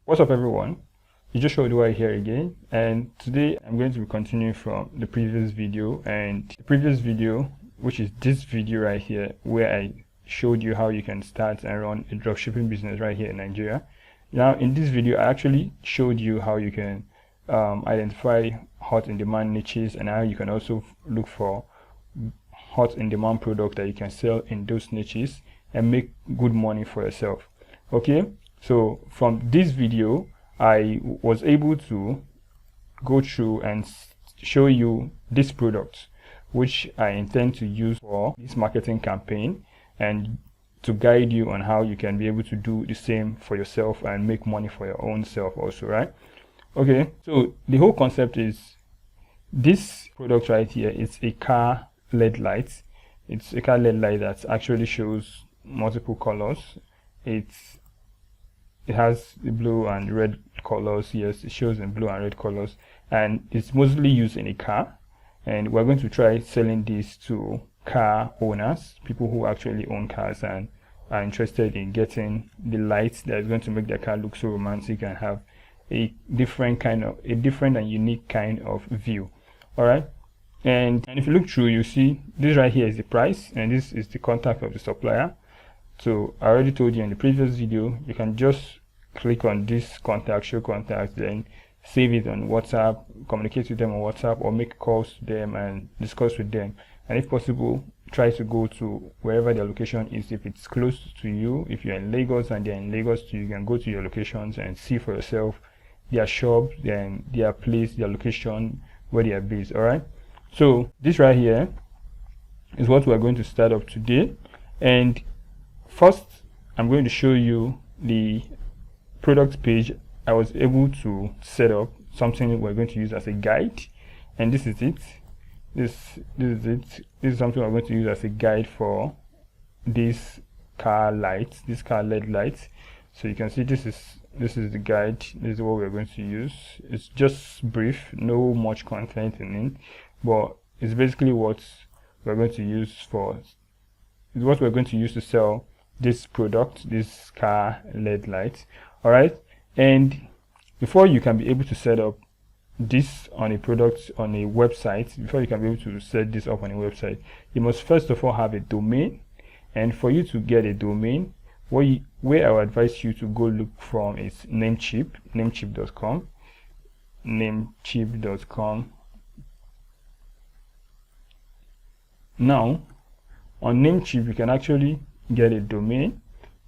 What's up everyone? You just showed why here again, and today I'm going to be continuing from the previous video, and the previous video, which is this video right here, where I showed you how you can start and run a dropshipping business right here in Nigeria. Now in this video I actually showed you how you can identify hot in demand niches, and how you can also look for hot in demand product that you can sell in those niches and make good money for yourself. Okay, so from this video I was able to go through and show you this product which I intend to use for this marketing campaign, and to guide you on how you can be able to do the same for yourself and make money for your own self also, right? Okay, so the whole concept is this product right here. It's a car LED light. It's a car LED light that actually shows multiple colors. It has the blue and red colors. Yes, it shows in blue and red colors, and it's mostly used in a car. And we're going to try selling this to car owners, people who actually own cars and are interested in getting the lights that is going to make their car look so romantic and have a different and unique kind of view. All right, and if you look through, you see this right here is the price, and this is the contact of the supplier. So I already told you in the previous video, you can just click on this contact, show contact, then save it on WhatsApp, communicate with them on WhatsApp, or make calls to them and discuss with them. And if possible, try to go to wherever their location is. If it's close to you, if you're in Lagos and they're in Lagos too, you can go to your locations and see for yourself their shop, then their place, their location, where they are based. All right, so this right here is what we're going to start up today. And first I'm going to show you the product page. I was able to set up something we're going to use as a guide, and this is it. This is something we're going to use as a guide for this car lights, this car LED lights. So you can see this is the guide. This is what we're going to use. It's just brief, no much content in it, but it's basically what we're going to use to sell this product, this car LED light. All right, and before you can be able to set up this on a product on a website, before you can be able to set this up on a website, you must first of all have a domain. And for you to get a domain, where I would advise you to go look from is namecheap.com. Now on Namecheap you can actually get a domain.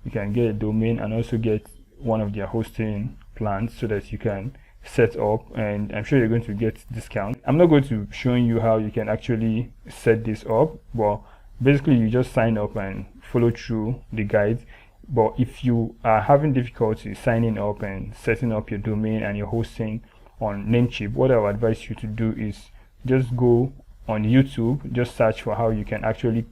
You can get a domain and also get one of their hosting plans so that you can set up, and I'm sure you're going to get discount. I'm not going to show you how you can actually set this up, but basically you just sign up and follow through the guides. But if you are having difficulty signing up and setting up your domain and your hosting on Namecheap, what I would advise you to do is just go on YouTube, just search for how you can actually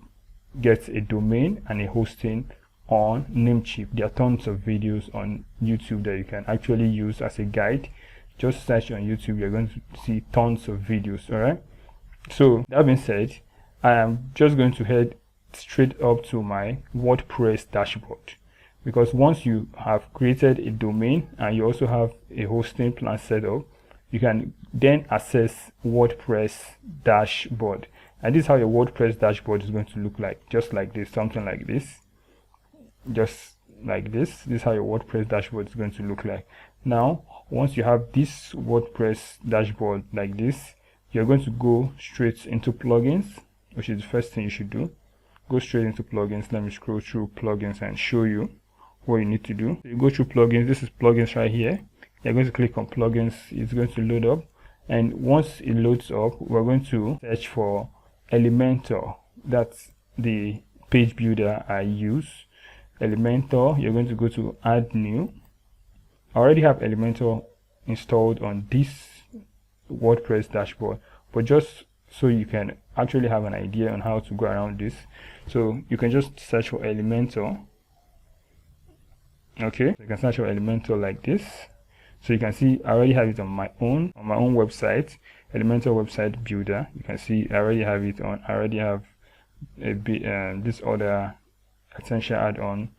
get a domain and a hosting on Namecheap. There are tons of videos on YouTube that you can actually use as a guide. Just search on YouTube, you're going to see tons of videos. All right, so that being said, I am just going to head straight up to my WordPress dashboard, because once you have created a domain and you also have a hosting plan set up, you can then access WordPress dashboard. And this is how your WordPress dashboard is going to look like, just like this, something like this, just like this. This is how your WordPress dashboard is going to look like. Now once you have this WordPress dashboard like this, you're going to go straight into plugins, which is the first thing you should do. Go straight into plugins. Let me scroll through plugins and show you what you need to do. So you go through plugins. This is plugins right here. You're going to click on plugins. It's going to load up, and once it loads up, we're going to search for Elementor. That's the page builder I use. Elementor. You're going to go to add new. I already have Elementor installed on this WordPress dashboard, but just so you can actually have an idea on how to go around this, so you can just search for Elementor. Okay, you can search for Elementor like this. So you can see I already have it on my own website, Elementor website builder. You can see I already have it on. I already have a bit this other essential add-on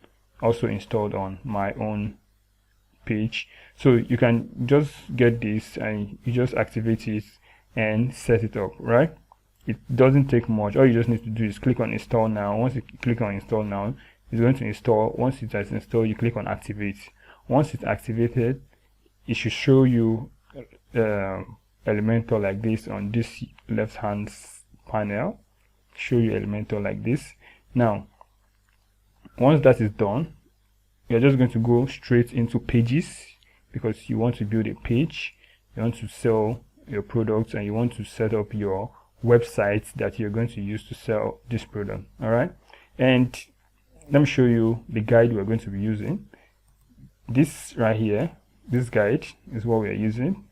also installed on my own page. So you can just get this and you just activate it and set it up, right? It doesn't take much. All you just need to do is click on install now. Once you click on install now, it's going to install. Once it has installed, you click on activate. Once it's activated, it should show you Elementor like this on this left hand panel. Show you Elementor like this. Now once that is done, you're just going to go straight into pages, because you want to build a page, you want to sell your products, and you want to set up your website that you're going to use to sell this product. All right, and let me show you the guide we're going to be using. This right here, this guide is what we are using.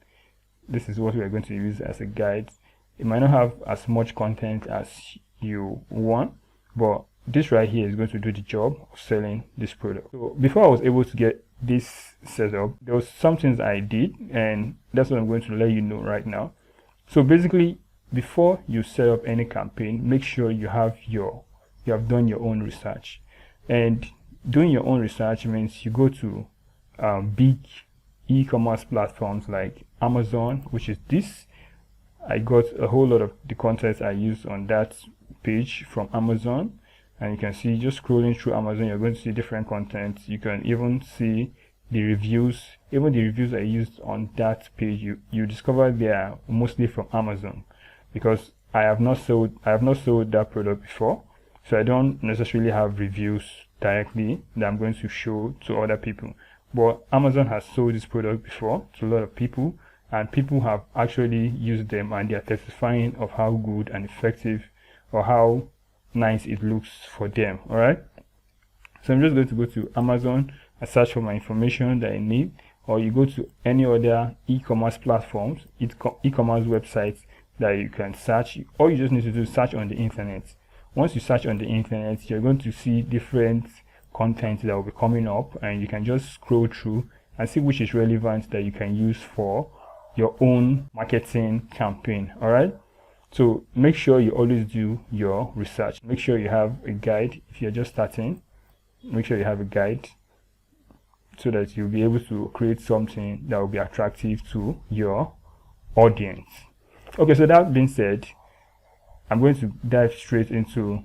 This is what we are going to use as a guide. It might not have as much content as you want, but this right here is going to do the job of selling this product. So before I was able to get this set up, there was some things I did, and that's what I'm going to let you know right now. So basically, before you set up any campaign, make sure you have done your own research. And doing your own research means you go to big e-commerce platforms like Amazon, which is this. I got a whole lot of the content I used on that page from Amazon, and you can see, just scrolling through Amazon, you're going to see different content. You can even see the reviews. Even the reviews I used on that page, you discover they are mostly from Amazon, because I have not sold that product before, so I don't necessarily have reviews directly that I'm going to show to other people. But Amazon has sold this product before to a lot of people, and people have actually used them, and they are testifying of how good and effective, or how nice it looks for them. All right, so I'm just going to go to Amazon and search for my information that I need, or you go to any other e-commerce platforms, e-commerce websites that you can search. All you just need to do is search on the internet. Once you search on the internet, you're going to see different content that will be coming up, and you can just scroll through and see which is relevant that you can use for your own marketing campaign. All right, so make sure you always do your research. Make sure you have a guide. If you're just starting, make sure you have a guide, so that you'll be able to create something that will be attractive to your audience. Okay, so that being said, I'm going to dive straight into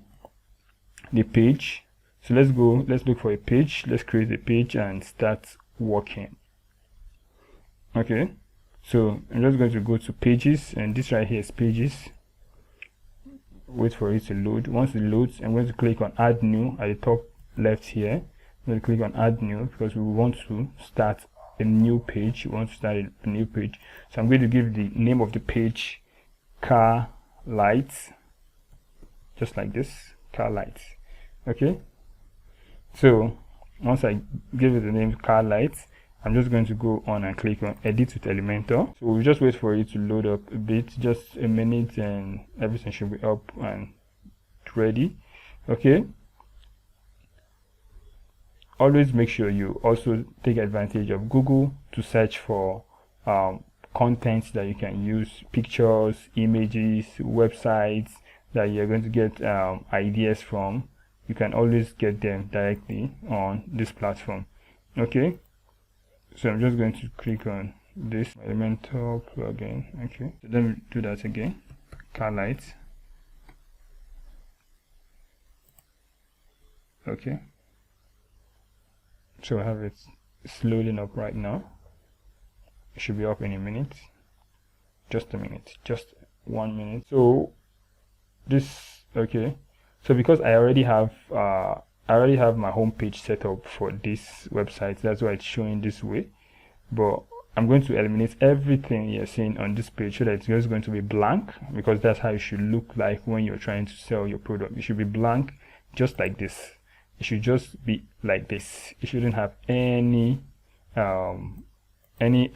the page. So let's look for a page. Let's create a page and start working. Okay, so I'm just going to go to pages, and this right here is pages. Wait for it to load. Once it loads, I'm going to click on add new at the top left here. I'm going to click on add new because we want to start a new page. We want to start a new page. So I'm going to give the name of the page car lights, just like this, car lights. Okay, so once I give it the name car lights, I'm just going to go on and click on edit with Elementor. So we'll just wait for it to load up a bit, just a minute, and everything should be up and ready. Okay, always make sure you also take advantage of Google to search for content that you can use, pictures, images, websites that you're going to get ideas from. You can always get them directly on this platform. Okay, so I'm just going to click on this Elementor plugin. Okay, so let me do that again. Car lights. Okay, so I have it loading up right now. It should be up in a minute. Just a minute, just 1 minute. So this, okay, so because I already have my home page set up for this website, that's why it's showing this way. But I'm going to eliminate everything you're seeing on this page, so that it's just going to be blank, because that's how it should look like when you're trying to sell your product. It should be blank, just like this. It should just be like this. It shouldn't have any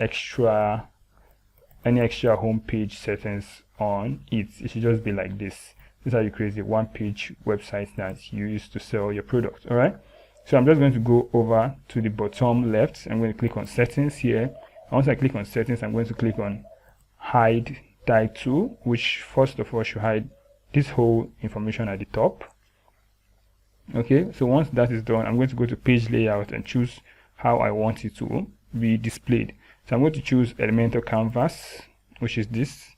extra home page settings on it. It should just be like this. This is how you create a one-page website that you use to sell your product. All right, so I'm just going to go over to the bottom left. I'm going to click on settings here, and once I click on settings, I'm going to click on hide title, which first of all should hide this whole information at the top. Okay, so once that is done, I'm going to go to page layout and choose how I want it to be displayed. So I'm going to choose Elementor Canvas, which is this.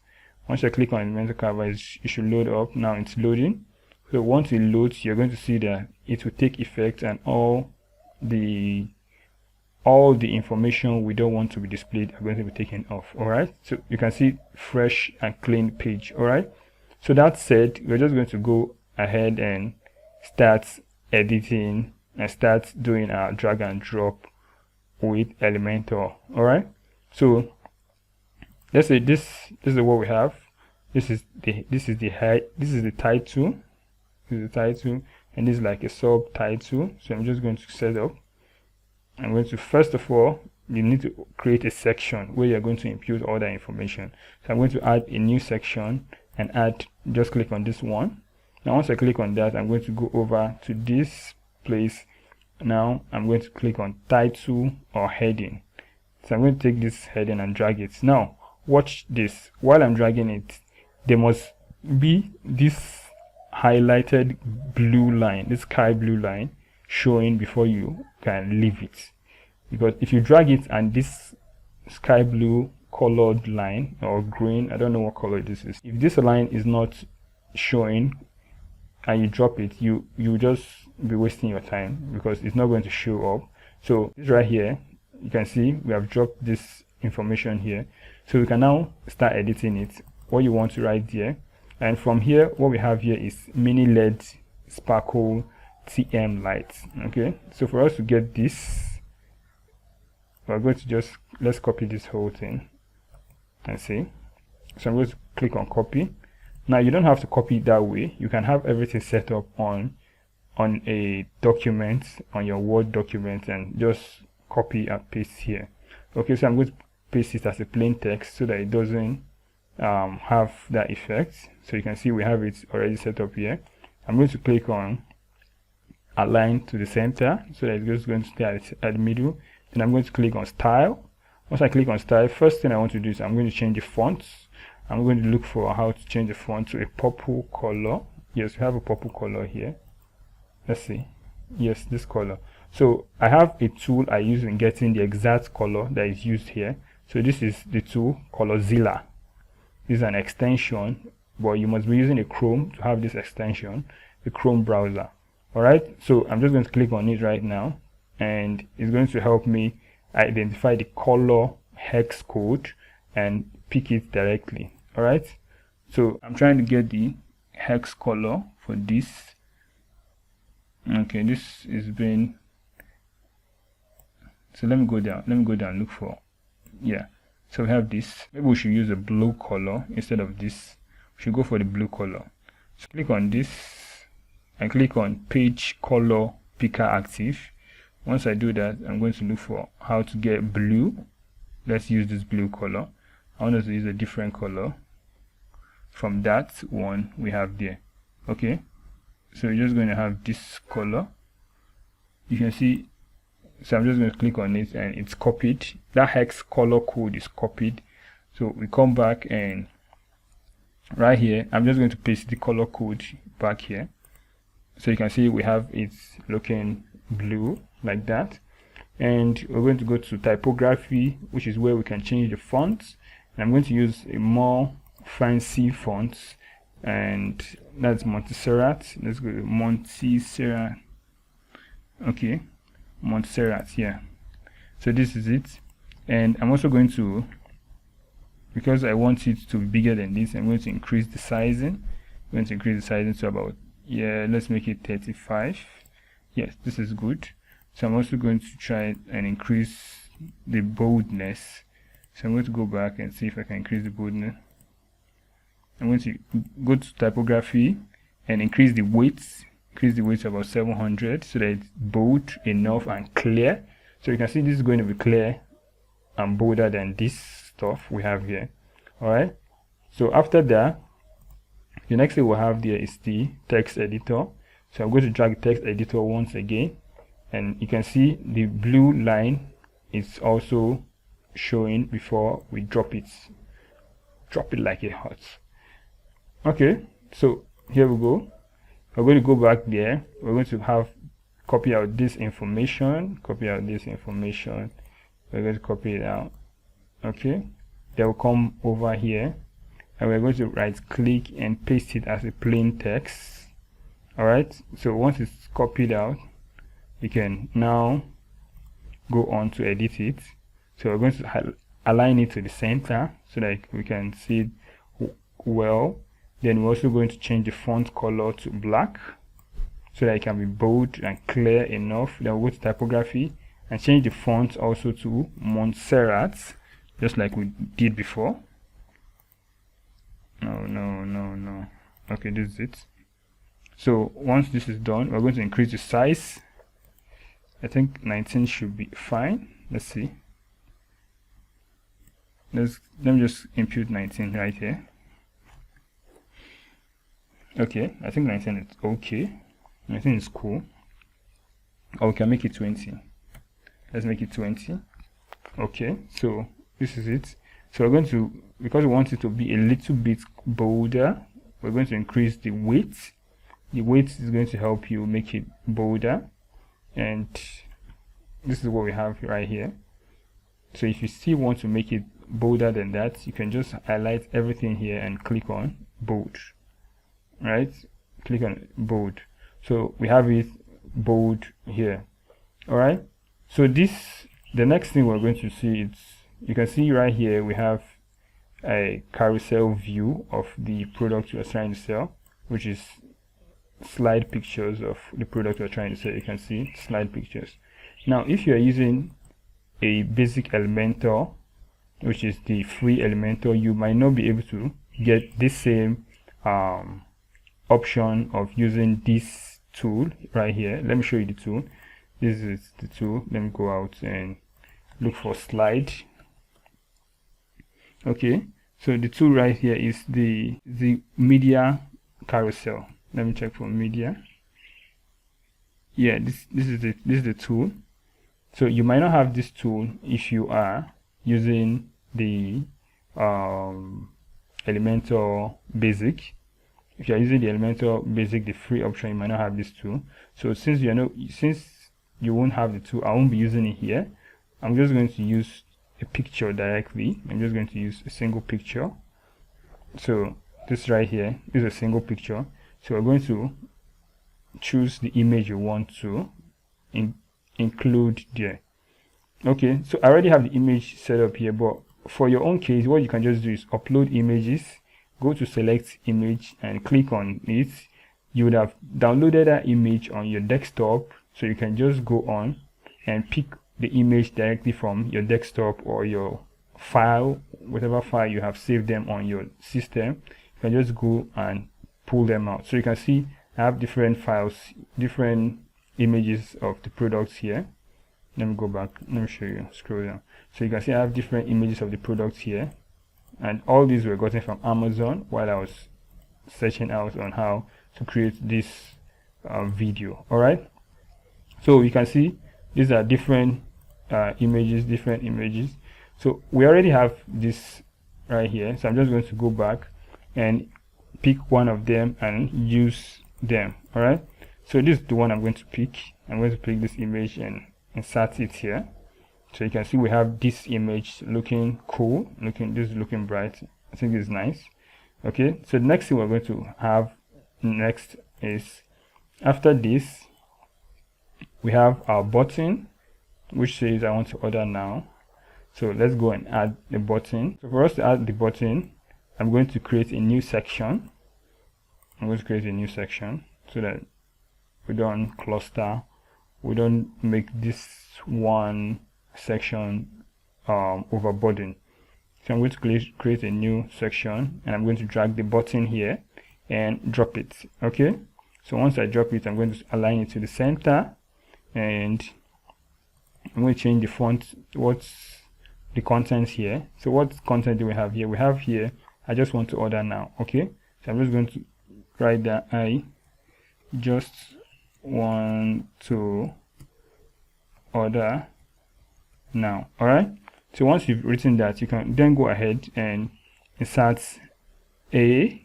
Once I click on Elementor Canvas, it should load up. Now it's loading. So once it loads, you're going to see that it will take effect, and all the information we don't want to be displayed are going to be taken off. All right, so you can see fresh and clean page. All right, so that said, we're just going to go ahead and start editing and start doing our drag and drop with Elementor. All right, so let's say this is what we have. This is the title. This is the title, and this is like a subtitle. So I'm just going to set up. I'm going to, first of all, you need to create a section where you're going to input all that information. So I'm going to add a new section and just click on this one. Now once I click on that, I'm going to go over to this place. Now I'm going to click on title or heading. So I'm going to take this heading and drag it. Now watch this. While I'm dragging it, there must be this highlighted blue line, this sky blue line showing before you can leave it. Because if you drag it and this sky blue colored line or green, I don't know what color this is, if this line is not showing and you drop it, you just be wasting your time because it's not going to show up. So this right here, you can see we have dropped this information here, so we can now start editing it, what you want to write there. And from here, what we have here is mini LED sparkle TM lights. Okay, so for us to get this, we're going to let's copy this whole thing and see. So I'm going to click on copy. Now you don't have to copy it that way. You can have everything set up on a document, on your Word document, and just copy and paste here. Okay, so I'm going to paste it as a plain text so that it doesn't have that effect. So you can see we have it already set up here. I'm going to click on align to the center so that it's just going to stay at the middle. Then I'm going to click on style. Once I click on style, first thing I want to do is I'm going to change the fonts. I'm going to look for how to change the font to a purple color. Yes, we have a purple color here. Let's see. Yes, this color. So I have a tool I use in getting the exact color that is used here. So this is the tool Colorzilla. This is an extension, but you must be using a Chrome to have this extension, the Chrome browser. Alright, so I'm just going to click on it right now, and it's going to help me identify the color hex code and pick it directly. Alright, so I'm trying to get the hex color for this. Okay, this is being, so let me go down and look for, yeah, so we have this. Maybe we should use a blue color instead of this. We should go for the blue color. So click on this and click on page color picker active. Once I do that, I'm going to look for how to get blue. Let's use this blue color. I want us to use a different color from that one we have there. Okay, so we're just going to have this color. You can see, so I'm just going to click on it and it's copied. That hex color code is copied. So we come back, and right here I'm just going to paste the color code back here. So you can see we have it looking blue like that. And we're going to go to typography, which is where we can change the fonts. And I'm going to use a more fancy font, and that's Montserrat. Let's go to Montserrat. Okay, Montserrat, yeah. So this is it. And I'm also going to, because I want it to be bigger than this, I'm going to increase the sizing. I'm going to increase the sizing to about, yeah, let's make it 35. Yes, this is good. So I'm also going to try and increase the boldness. So I'm going to go back and see if I can increase the boldness. I'm going to go to typography and increase the weight to about 700 so that it's bold enough and clear. So you can see this is going to be clear and bolder than this stuff we have here. Alright, so after that, the next thing we'll have there is the text editor. So I'm going to drag the text editor once again, and you can see the blue line is also showing before we drop it like it hot. Okay, so here we go. We're going to go back there. We're going to have copy out this information, We're going to copy it out. Okay, then we'll come over here and we're going to right click and paste it as a plain text. Alright, so once it's copied out, you can now go on to edit it. So we're going to align it to the center so that we can see it well. Then we're also going to change the font color to black so that it can be bold and clear enough. Then we'll go to typography and change the font also to Montserrat, just like we did before. No. Okay, this is it. So once this is done, we're going to increase the size. I think 19 should be fine. Let's see. Let me just input 19 right here. Okay, I think 19 is okay. 19 is cool. Or we can make it 20. Let's make it 20. Okay, so this is it. So we're going to, because we want it to be a little bit bolder, we're going to increase the weight. The weight is going to help you make it bolder, and this is what we have right here. So if you still want to make it bolder than that, you can just highlight everything here and click on bold. Right, click on bold. So we have it bold here. All right, so the next thing we're going to see is, you can see right here we have a carousel view of the product you're trying to sell, which is slide pictures of the product you're trying to sell. You can see slide pictures. Now if you're using a basic Elementor, which is the free Elementor, you might not be able to get this same option of using this tool right here. Let me show you the tool. This is the tool. Let me go out and look for slide. Okay, so the tool right here is the media carousel. Let me check for media. Yeah, this is the tool. So you might not have this tool if you are using the Elementor basic. If you are using the Elementor basic, the free option, you might not have this tool. So since you won't have the tool, I won't be using it here. I'm just going to use a picture directly. I'm just going to use a single picture. So this right here is a single picture. So we're going to choose the image you want to include there. Okay, so I already have the image set up here, but for your own case, what you can just do is upload images, go to select image and click on it. You would have downloaded that image on your desktop, so you can just go on and pick the image directly from your desktop or your file, whatever file you have saved them on your system. You can just go and pull them out. So you can see I have different files, different images of the products here. Let me go back, let me show you, scroll down. So you can see I have different images of the products here, and all these were gotten from Amazon while I was searching out on how to create this video. All right, so you can see these are different images. So we already have this right here, so I'm just going to go back and pick one of them and use them. All right, so this is the one I'm going to pick. I'm going to pick this image and insert it here. So you can see we have this image looking cool, this is looking bright. I think it's nice. Okay, so the next thing we're going to have next is, after this we have our button, which says I want to order now. So let's go and add the button. So for us to add the button, I'm going to create a new section. I'm going to create a new section so that we don't cluster, we don't make this one section overburden. So I'm going to create a new section, and I'm going to drag the button here and drop it. Okay, so once I drop it, I'm going to align it to the center, and I'm going to change the font. What's the content here? So what content do we have here? We have here, I just want to order now. Okay, so I'm just going to write that I just want to order now. All right, so once you've written that, you can then go ahead and insert an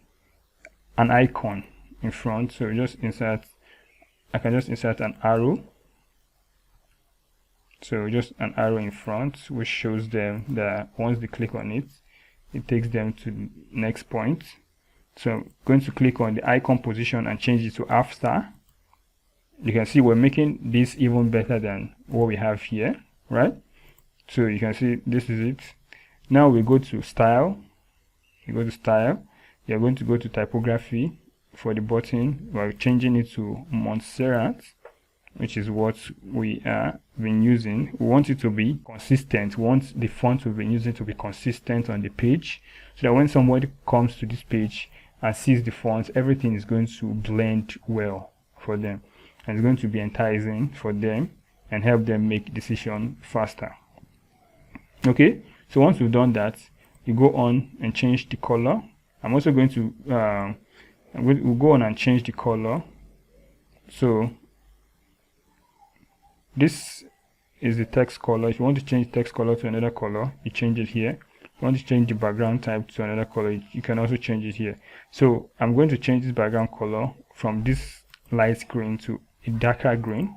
icon in front. So just insert, I can just insert an arrow. So just an arrow in front which shows them that once they click on it, it takes them to the next point. So I'm going to click on the icon position and change it to after. You can see we're making this even better than what we have here, right? So you can see this is it. Now we go to style. You go to style. You're going to go to typography for the button. We're changing it to Montserrat, which is what we have been using. We want it to be consistent. We want the font we've been using to be consistent on the page, so that when somebody comes to this page and sees the font, everything is going to blend well for them, and it's going to be enticing for them and help them make decision faster. Okay, so once we've done that, you go on and change the color. I'm also going to we'll go on and change the color. So this is the text color. If you want to change text color to another color, you change it here. If you want to change the background type to another color, you can also change it here. So I'm going to change this background color from this light green to a darker green.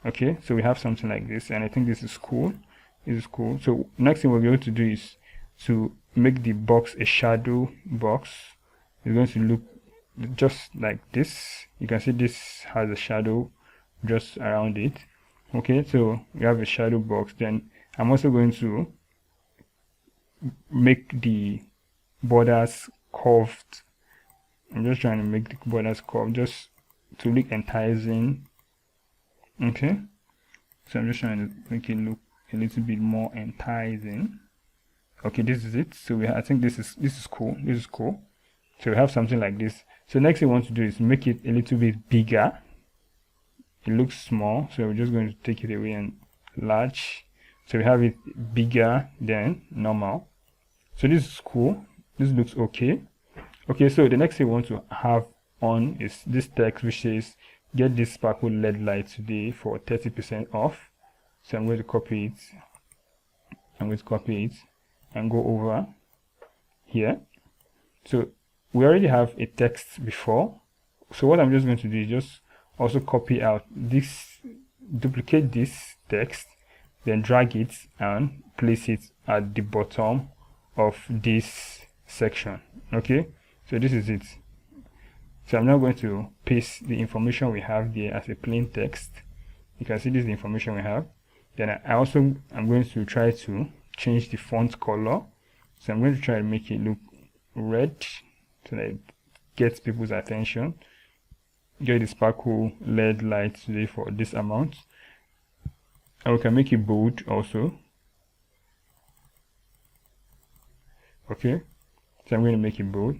Okay, so we have something like this, and I think this is cool. This is cool. So next thing we're going to do is to make the box a shadow box. It's going to look just like this. You can see this has a shadow just around it. Okay, so we have a shadow box. Then I'm also going to make the borders curved. I'm just trying to make the borders curved just to look enticing. Okay, so I'm just trying to make it look a little bit more enticing. Okay, this is it. So I think this is cool. This is cool. So we have something like this. So next thing we want to do is make it a little bit bigger. It looks small, so we're just going to take it away and large. So we have it bigger than normal. So this is cool. This looks okay. Okay, so the next thing we want to have on is this text which says get this sparkle LED light today for 30% off. So I'm going to copy it. I'm going to copy it and go over here. So we already have a text before. So what I'm just going to do is just also copy out this, duplicate this text, then drag it and place it at the bottom of this section. Okay, so this is it. So I'm now going to paste the information we have there as a plain text. You can see this is the information we have. Then I'm going to try to change the font color. So I'm going to try to make it look red so that it gets people's attention. Get the sparkle LED light today for this amount, and we can make it bold also. Okay, so I'm going to make it bold.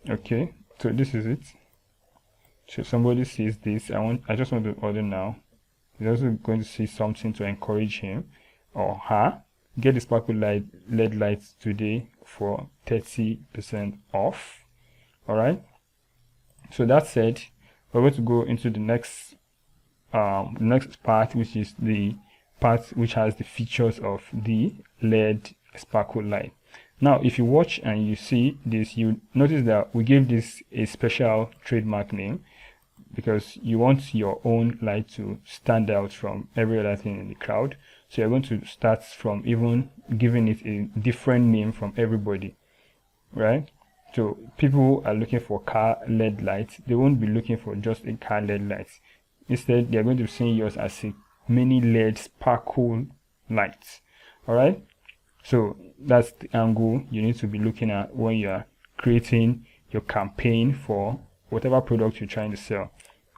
Okay, so this is it. So somebody sees this, I just want to order now. He's also going to see something to encourage him or her. Get the sparkle LED lights today for 30% off. All right, so that said, we're going to go into the next part, which is the part which has the features of the LED sparkle light. Now if you watch and you see this, you notice that we gave this a special trademark name because you want your own light to stand out from every other thing in the crowd. So you're going to start from even giving it a different name from everybody, right? So people are looking for car LED lights. They won't be looking for just a car LED lights. Instead, they're going to be seeing yours as a mini LED sparkle lights. All right. So that's the angle you need to be looking at when you are creating your campaign for whatever product you're trying to sell.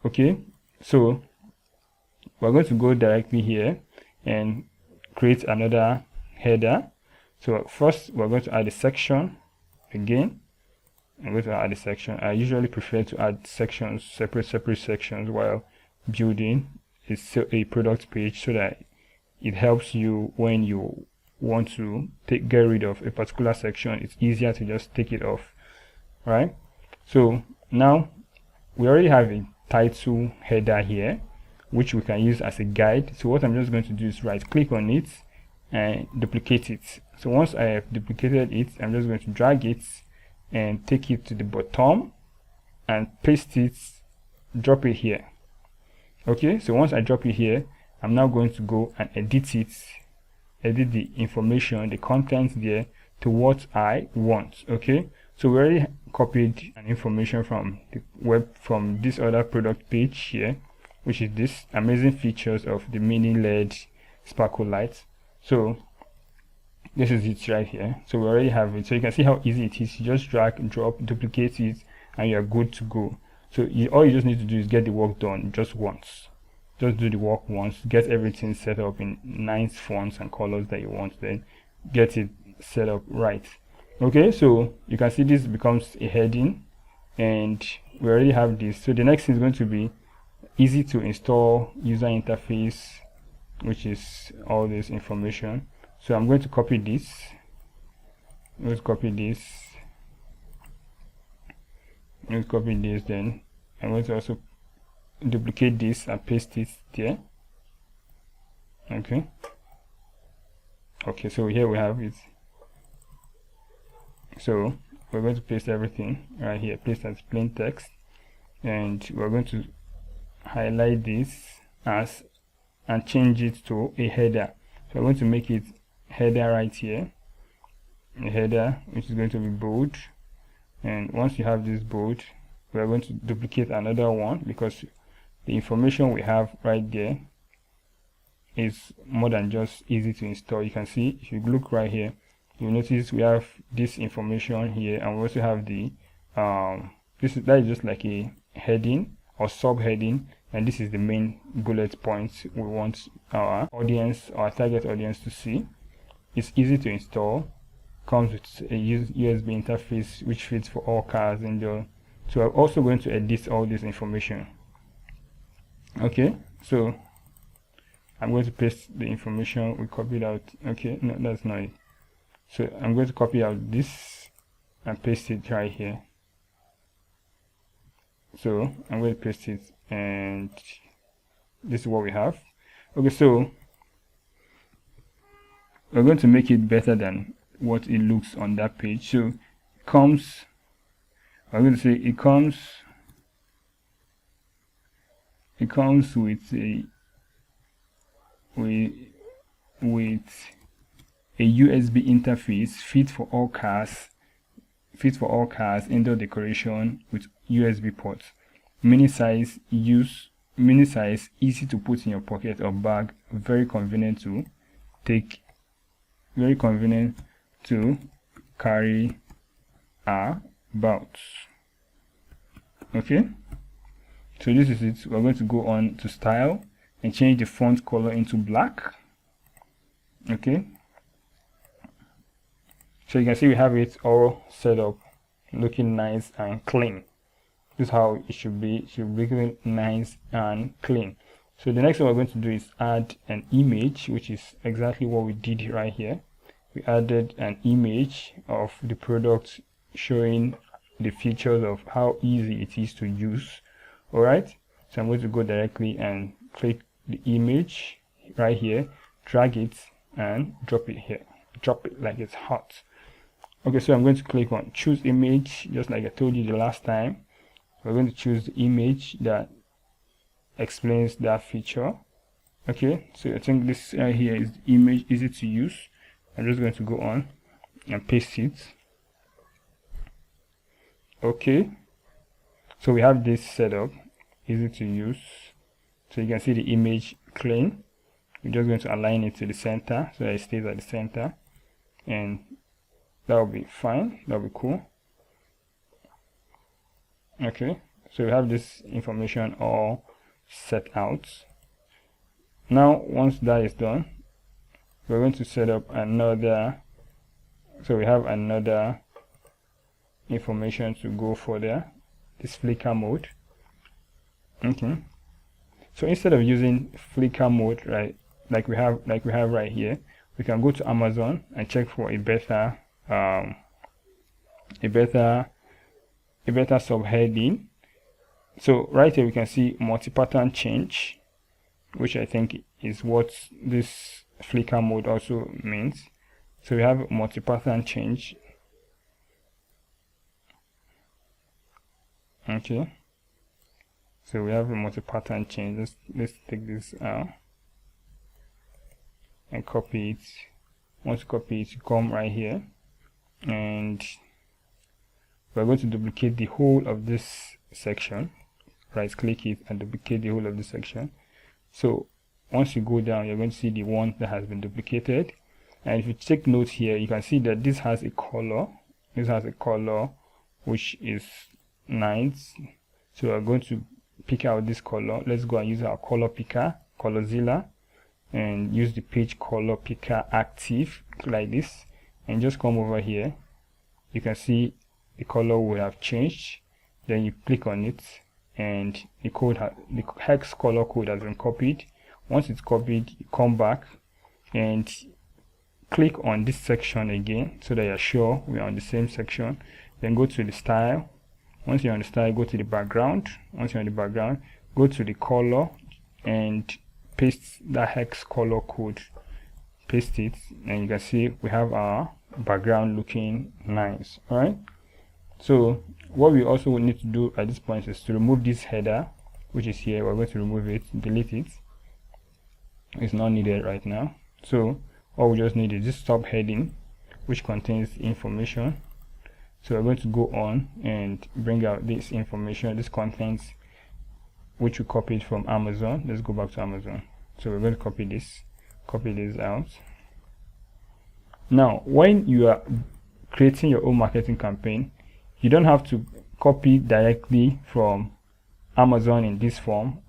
Okay. So we're going to go directly here and create another header. So first, we're going to add a section again. I'm going to add a section. I usually prefer to add sections, separate sections while building a product page, so that it helps you when you want to get rid of a particular section. It's easier to just take it off, right? So now we already have a title header here, which we can use as a guide. So what I'm just going to do is right click on it and duplicate it. So once I have duplicated it, I'm just going to drag it and take it to the bottom and paste it, drop it here. Okay, so once I drop it here, I'm now going to go and edit it, edit the information, the content there to what I want. Okay, so we already copied an information from the web, from this other product page here, which is this amazing features of the mini LED sparkle light. So this is it right here. So we already have it. So you can see how easy it is. You just drag, drop, duplicate it, and you're good to go. So all you just need to do is get the work done just once. Just do the work once, get everything set up in nice fonts and colors that you want, then get it set up right. Okay, so you can see this becomes a heading, and we already have this. So the next thing is going to be easy to install user interface, which is all this information. So I'm going to copy this. Let's copy this. Let's copy this. Then I'm going to also duplicate this and paste it there. Okay. Okay, so here we have it. So we're going to paste everything right here, paste as plain text, and we're going to highlight this as and change it to a header. So we're going to make it header right here, a header which is going to be bold. And once you have this bold, we are going to duplicate another one, because the information we have right there is more than just easy to install. You can see, if you look right here, you'll notice we have this information here, and we also have the that is just like a heading or subheading, and this is the main bullet points we want our audience, our target audience, to see. It's easy to install, comes with a USB interface which fits for all cars, and so I'm also going to edit all this information. Okay, so I'm going to paste the information we copied out. Okay, no, that's not it. So I'm going to copy out this and paste it right here. So I'm going to paste it, and this is what we have. Okay, so we're going to make it better than what it looks on that page. So it comes, I'm going to say it comes with a USB interface fit for all cars, indoor decoration with USB ports, mini size, easy to put in your pocket or bag, very convenient to carry about. Okay, so this is it. We're going to go on to style and change the font color into black. Okay, so you can see we have it all set up, looking nice and clean. This is how it should be. It should be looking nice and clean. So the next thing we're going to do is add an image, which is exactly what we did right here. We added an image of the product showing the features of how easy it is to use. All right, so I'm going to go directly and click the image right here, drag it and drop it here, drop it like it's hot. Okay, so I'm going to click on choose image, just like I told you the last time. We're going to choose the image that explains that feature. Okay, so I think this right here is the image, easy to use. I'm just going to go on and paste it. Okay, so we have this set up, easy to use. So you can see the image clean. We're just going to align it to the center so that it stays at the center, and that will be fine. That will be cool. Okay, so we have this information all set out. Now once that is done, we're going to set up another, so we have another information to go for there, this flicker mode. Okay, so instead of using flicker mode, right, like we have right here, we can go to Amazon and check for a better subheading. So right here we can see multi-pattern change, which I think is what this flicker mode also means. So we have multi-pattern change. Okay, so we have a multi-pattern change. Let's take this out. and copy it. Once you copy it, you come right here and we're going to duplicate the whole of this section. Right click it and duplicate the whole of this section. So once you go down, you're going to see the one that has been duplicated. And if you take note here, you can see that this has a color. This has a color which is nice. So we're going to pick out this color. Let's go and use our color picker, Colorzilla, and use the page color picker active like this, and just come over here. You can see the color will have changed. Then you click on it and the hex color code has been copied. Once it's copied, you come back and click on this section again so that you're sure we're on the same section. Then go to the style. Once you're on the style, go to the background. Once you're on the background, go to the color and paste that hex color code. Paste it, and you can see we have our background looking nice. All right, so what we also need to do at this point is to remove this header, which is here. We're going to remove it, delete it. It's not needed right now. So all we just need is this subheading, which contains information. So we're going to go on and bring out this information, this contents, which we copied from Amazon. Let's go back to Amazon. So we're going to copy this out. Now, when you are creating your own marketing campaign, you don't have to copy directly from Amazon in this form.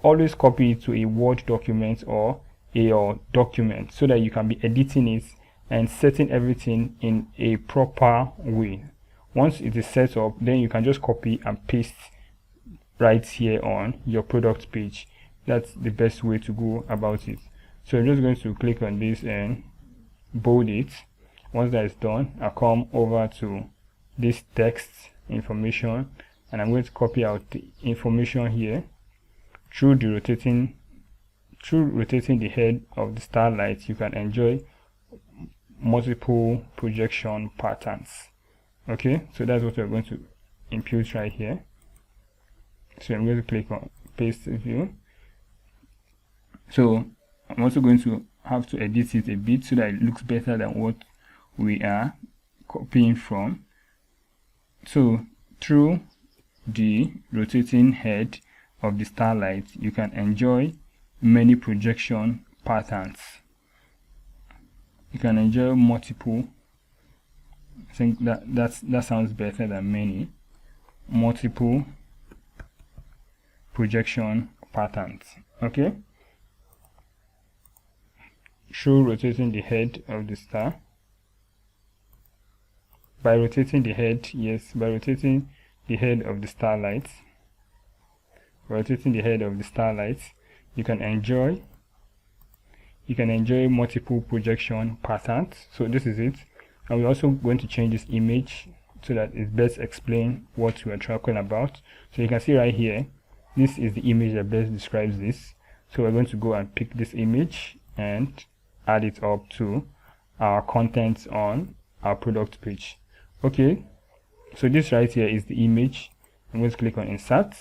Always copy it to a Word document or a document so that you can be editing it and setting everything in a proper way. Once it is set up, then you can just copy and paste right here on your product page. That's the best way to go about it. So I'm just going to click on this and bold it. Once that is done, I'll come over to this text information and I'm going to copy out the information here. Through rotating the head of the starlight, you can enjoy multiple projection patterns. Okay, so that's what we're going to impute right here. So I'm going to click on paste view. So I'm also going to have to edit it a bit so that it looks better than what we are copying from. So through the rotating head of the starlight, you can enjoy many projection patterns. You can enjoy multiple. I think that sounds better than many. Multiple projection patterns. Okay. Through rotating the head of the star. By rotating the head, yes, by rotating the head of the starlight. Rotating the head of the starlight, you can enjoy multiple projection patterns. So this is it, and we're also going to change this image so that it best explains what we are talking about. So you can see right here, this is the image that best describes this. So we're going to go and pick this image and add it up to our contents on our product page. Okay, so this right here is the image. I'm going to click on insert.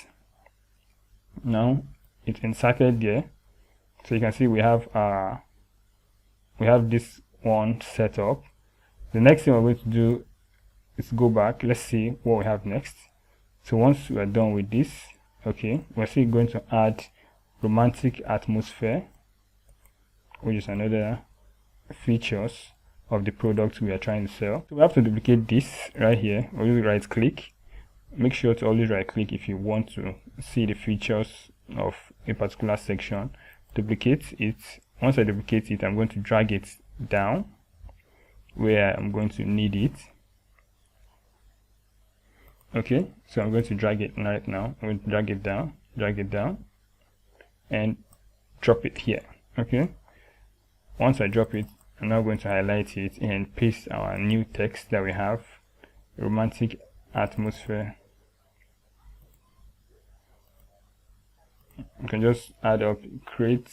Now it's inserted there, so you can see we have this one set up. The next thing we're going to do is go back. Let's see what we have next. So once we are done with this, okay, we're still going to add romantic atmosphere, which is another features of the product we are trying to sell. So we have to duplicate this right here. We'll use right click. Make sure to always right click if you want to see the features of a particular section. Duplicate it. Once I duplicate it, I'm going to drag it down where I'm going to need it. Okay, so I'm going to drag it right now. I'm going to drag it down and drop it here. Okay, once I drop it, I'm now going to highlight it and paste our new text that we have, romantic atmosphere. You can just add up, create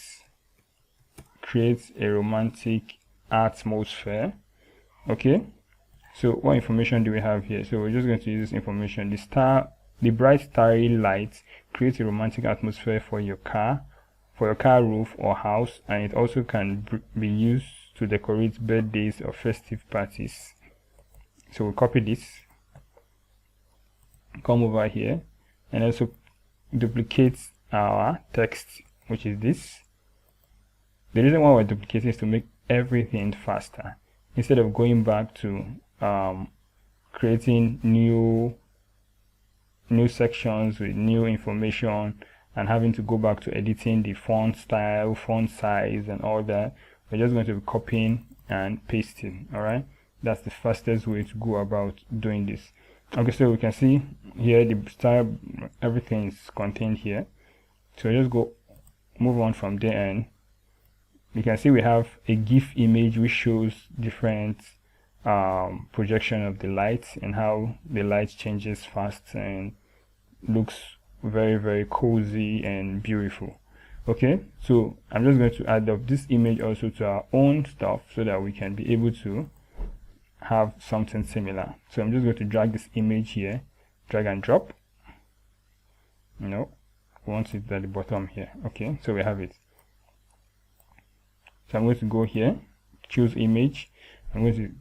a romantic atmosphere. Okay, so what information do we have here? So we're just going to use this information. The bright starry light creates a romantic atmosphere for your car for your car roof or house, and it also can be used to decorate birthdays or festive parties. So we'll copy this, come over here, and also duplicate our text, which is this. The reason why we're duplicating is to make everything faster, instead of going back to creating new sections with new information and having to go back to editing the font style, font size, and all that. We're just going to be copying and pasting. All right, that's the fastest way to go about doing this. Okay, so we can see here the style, everything is contained here. So just move on from there, and you can see we have a GIF image which shows different projection of the light and how the light changes fast and looks very, very cozy and beautiful. Okay, so I'm just going to add up this image also to our own stuff so that we can be able to have something similar. So I'm just going to drag this image here, drag and drop. No, once it's at the bottom here. Okay, so we have it. So I'm going to go here, choose image. I'm going to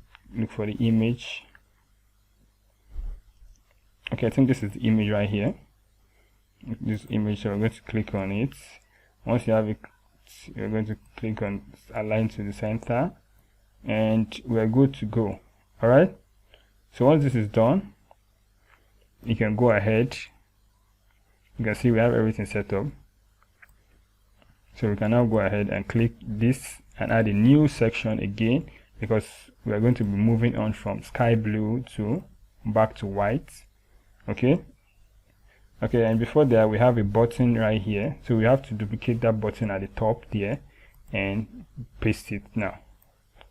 look for the image. Okay, I think this is the image right here. This image, so I'm going to click on it. Once you have it, you're going to click on align to the center, and we're good to go. All right, so once this is done, you can go ahead. You can see we have everything set up, so we can now go ahead and click this and add a new section again, because we are going to be moving on from sky blue to back to white. Okay, and before that we have a button right here, so we have to duplicate that button at the top there and paste it now.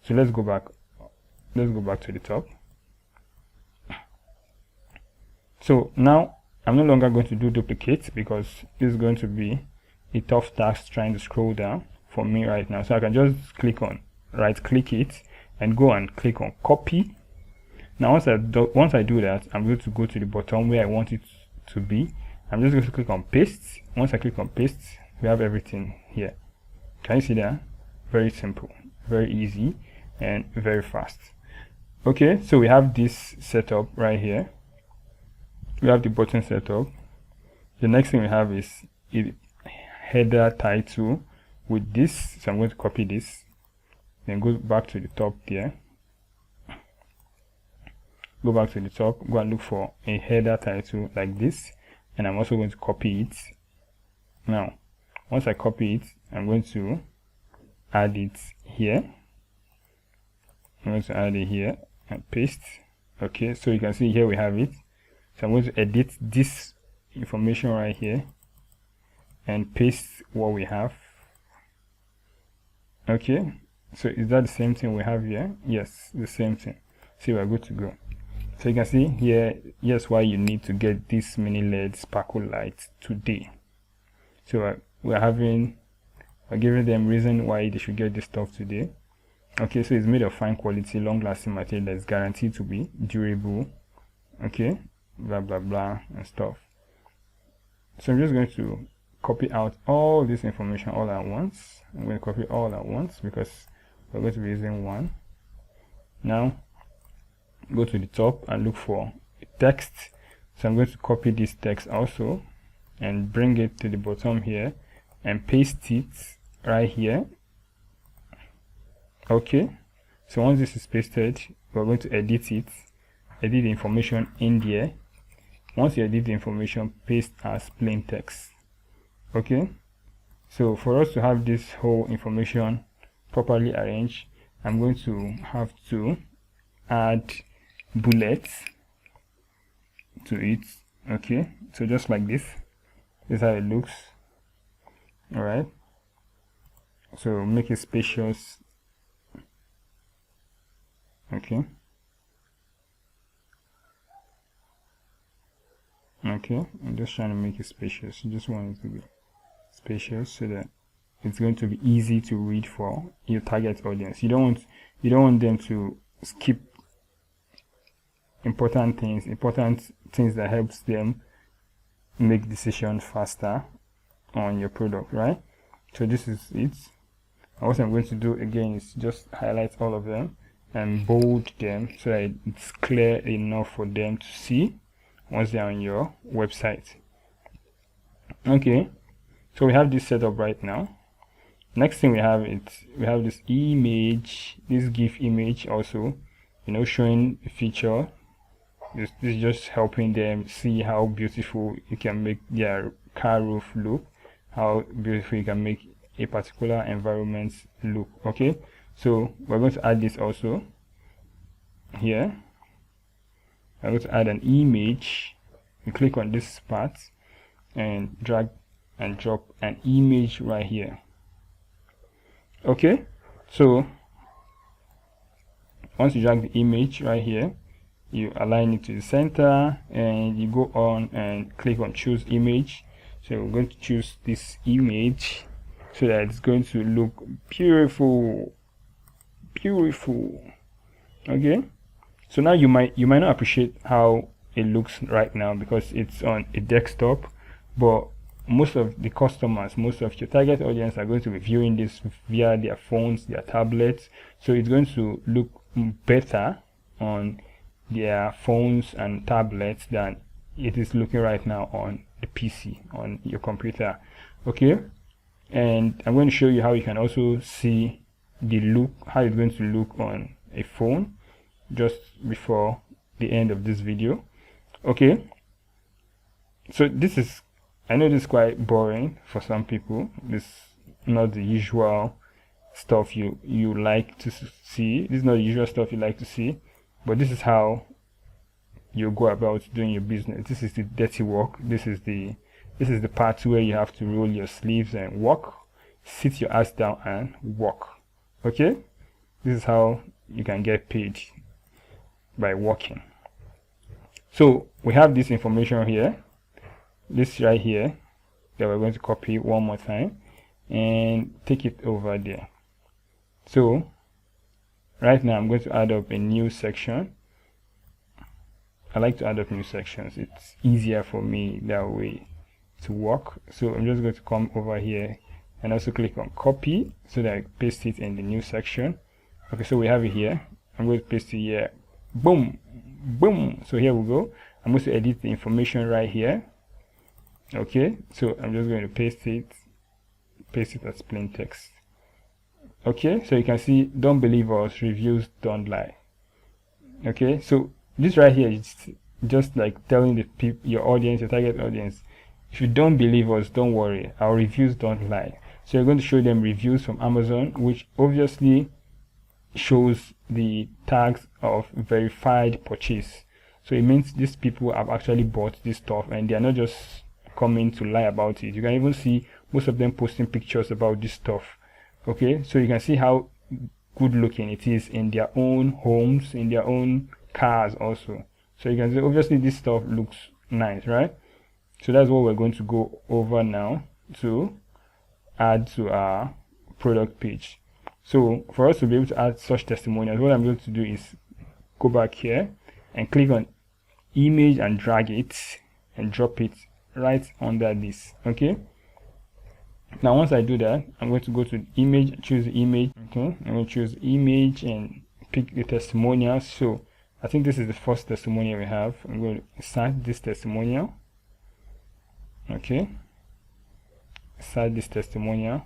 So let's go back to the top. So now I'm no longer going to do duplicates, because this is going to be a tough task trying to scroll down for me right now. So I can just right click it and go and click on copy. Now once I do that, I'm going to go to the bottom where I want it to be. I'm just going to click on paste. Once I click on paste, we have everything here. Can you see that? Very simple, very easy, and very fast. Okay, so we have this setup right here. We have the button set up. The next thing we have is a header title with this. So I'm going to copy this, then go back to the top there. Go back to the top, go and look for a header title like this, and I'm also going to copy it. Now, once I copy it, I'm going to add it here. I'm going to add it here and paste. Okay, so you can see here we have it. So I'm going to edit this information right here and paste what we have. Okay, so is that the same thing we have here? Yes, the same thing. So we're good to go. So you can see here, yes, why you need to get this mini LED sparkle lights today. So we're giving them reason why they should get this stuff today. Okay, so it's made of fine quality, long lasting material that is guaranteed to be durable. Okay, blah blah blah and stuff. So I'm just going to copy out all this information all at once. I'm going to copy all at once because we're going to be using one. Now go to the top and look for text. So I'm going to copy this text also and bring it to the bottom here and paste it right here. Okay, so once this is pasted, we're going to edit it, edit the information in there. Once you edit the information, paste as plain text. Okay, so for us to have this whole information properly arranged, I'm going to have to add bullets to it. Okay, so just like this is how it looks. All right, so make it spacious. Okay, I'm just trying to make it spacious. You just want it to be spacious so that it's going to be easy to read for your target audience. You don't want them to skip important things that helps them make decisions faster on your product, right? So this is it. And what I'm going to do again is just highlight all of them and bold them so that it's clear enough for them to see once they're on your website. Okay, so we have this set up right now. Next thing we have this image, this GIF image also, showing a feature. This is just helping them see how beautiful you can make their car roof look, how beautiful you can make a particular environment look. Okay, so we're going to add this also here. I'm going to add an image. You click on this part and drag and drop an image right here. Okay, so once you drag the image right here, you align it to the center and you go on and click on choose image. So we're going to choose this image so that it's going to look beautiful. Okay, so now you might not appreciate how it looks right now because it's on a desktop, but most of the customers, most of your target audience are going to be viewing this via their phones, their tablets, so it's going to look better on their phones and tablets than it is looking right now on the PC, on your computer. Okay, and I'm going to show you how you can also see the look, how it's going to look on a phone just before the end of this video. Okay, so this is, I know this is quite boring for some people. This is not the usual stuff you like to see. This is not the usual stuff you like to see, but this is how you go about doing your business. This is the dirty work. This is the part where you have to roll your sleeves and work, sit your ass down and work. Okay, this is how you can get paid, by working. So we have this information here, this right here, that we're going to copy one more time and take it over there. So right now I'm going to add up a new section. I like to add up new sections. It's easier for me that way to work. So I'm just going to come over here and also click on copy so that I paste it in the new section. Okay, so we have it here. I'm going to paste it here. Boom, boom. So here we go. I'm going to edit the information right here. Okay, so I'm just going to paste it as plain text. Okay, so you can see, don't believe us, reviews don't lie. Okay, so this right here is just like telling the people, your audience, your target audience, if you don't believe us, don't worry, our reviews don't lie. So you're going to show them reviews from Amazon, which obviously shows the tags of verified purchase. So it means these people have actually bought this stuff and they are not just coming to lie about it. You can even see most of them posting pictures about this stuff. Okay, so you can see how good looking it is in their own homes, in their own cars also. So you can see obviously this stuff looks nice, right? So that's what we're going to go over now to add to our product page. So for us to be able to add such testimonials, what I'm going to do is go back here and click on image and drag it and drop it right under this. Okay, now once I do that, I'm going to go to image, choose the image. Okay, I'm going to choose image and pick the testimonial. So I think this is the first testimonial we have. I'm going to insert this testimonial. Okay, insert this testimonial.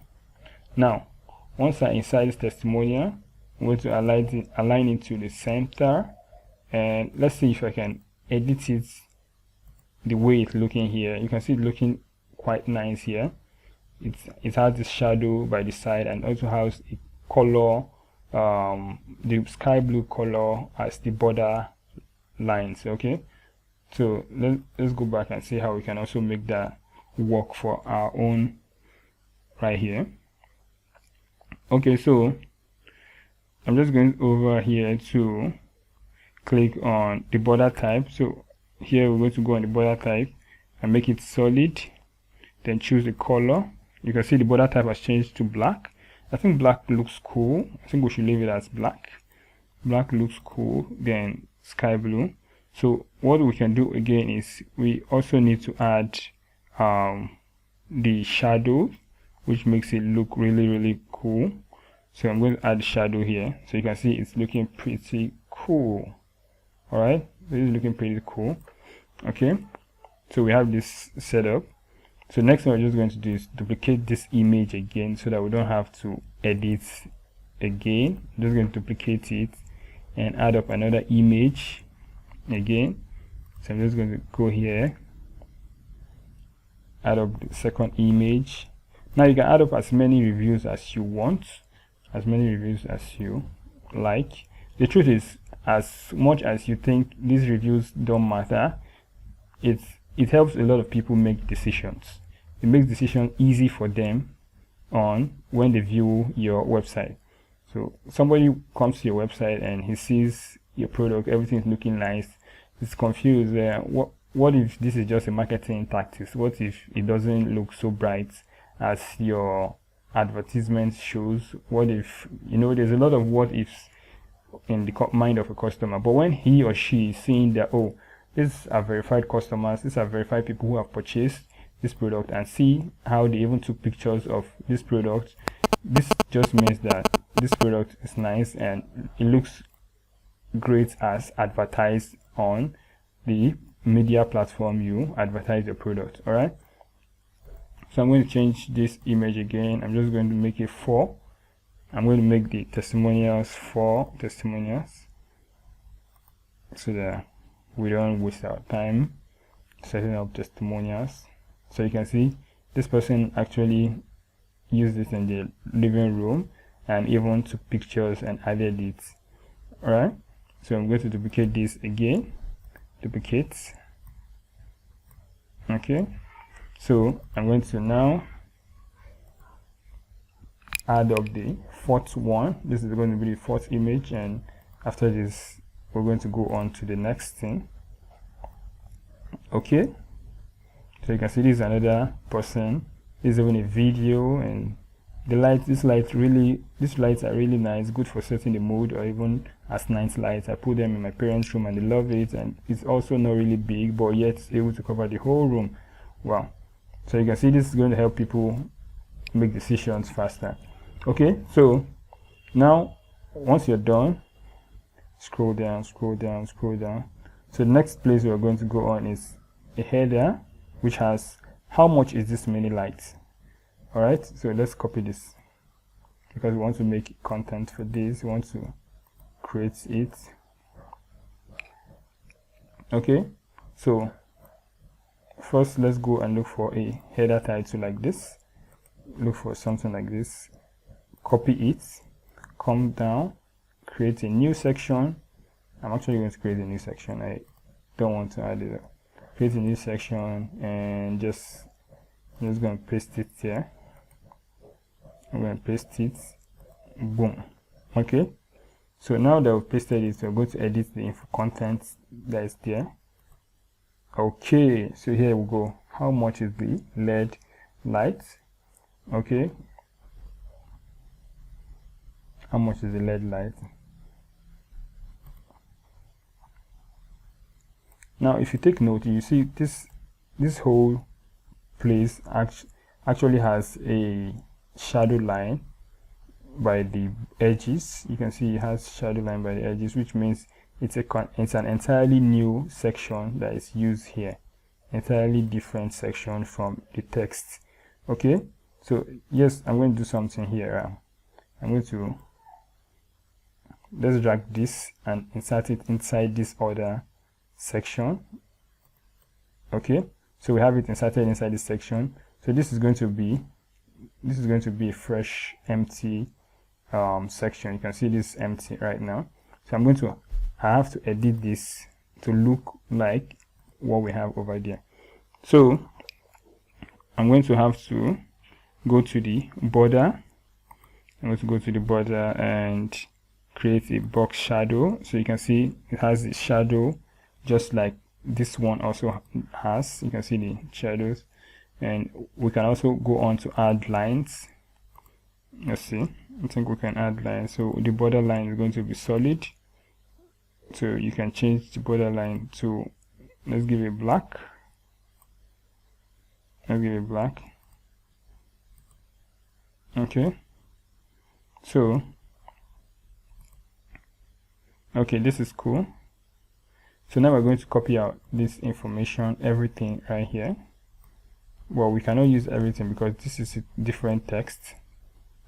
Now once I insert this testimonial, I'm going to align it to the center, and let's see if I can edit it the way it's looking here. You can see it looking quite nice here. It has this shadow by the side and also has a color, the sky blue color as the border lines. Okay, so let's go back and see how we can also make that work for our own right here. Okay, so I'm just going over here to click on the border type. So here we're going to go on the border type and make it solid, then choose the color. You can see the border type has changed to black. I think black looks cool. I think we should leave it as black. Black looks cool. Then sky blue. So what we can do again is we also need to add the shadow which makes it look really cool. So I'm going to add shadow here, so you can see it's looking pretty cool. All right, this is looking pretty cool. Okay, so we have this set up. So next thing we're just going to do is duplicate this image again, so that we don't have to edit again. I'm just going to duplicate it and add up another image again. So I'm just going to go here, add up the second image. Now you can add up as many reviews as you want, as many reviews as you like. The truth is, as much as you think these reviews don't matter, it helps a lot of people make decisions. It makes decisions easy for them on when they view your website. So somebody comes to your website and he sees your product, everything's looking nice, he's confused. What if this is just a marketing tactics? What if it doesn't look so bright as your advertisement shows? What if, there's a lot of what ifs in the mind of a customer. But when he or she is seeing that, oh, these are verified customers, these are verified people who have purchased this product, and see how they even took pictures of this product, this just means that this product is nice and it looks great as advertised on the media platform you advertise your product. All right, so I'm going to change this image again. I'm just going to make it 4. I'm going to make the testimonials 4 testimonials, so that we don't waste our time setting up testimonials. So you can see this person actually used this in the living room and even took pictures and added it. All right, so I'm going to duplicate this again, duplicate. Okay, so I'm going to now add up the 4th one. This is going to be the 4th image, and after this we're going to go on to the next thing. Okay, so you can see this is another person. This is even a video, and the light, these lights are really nice, good for setting the mood, or even as night lights. I put them in my parents' room and they love it, and it's also not really big, but yet it's able to cover the whole room. Wow. So you can see this is going to help people make decisions faster. Okay, so now once you're done, scroll down. So the next place we're going to go on is a header, which has how much is this many lights. All right, so let's copy this because we want to make content for this. We want to create it. Okay, so first let's go and look for a header title like this. Look for something like this, copy it, come down, create a new section. I'm actually going to create a new section. I don't want to add it. Create a new section and I'm just going to paste it here. I'm going to paste it. Boom. Okay, so now that we've pasted it, we're going to edit the info content that is there. Okay, so here we go. How much is the LED light? Okay, how much is the LED light? Now if you take note, you see this whole place actually has a shadow line by the edges. You can see it has shadow line by the edges, which means it's an entirely new section that is used here, entirely different section from the text. Okay, so yes, I'm going to do something here. I'm going to, let's drag this and insert it inside this other section. Okay, so we have it inserted inside this section. So this is going to be a fresh empty section. You can see this empty right now. So I have to edit this to look like what we have over there. So I'm going to have to go to the border. I'm going to go to the border and create a box shadow. So you can see it has the shadow just like this one also has. You can see the shadows, and we can also go on to add lines. Let's see, I think we can add lines. So the border line is going to be solid, so you can change the border line to, let's give it black. Let's give it black. Okay, so okay, this is cool. So now we're going to copy out this information, everything right here. Well, we cannot use everything because this is a different text.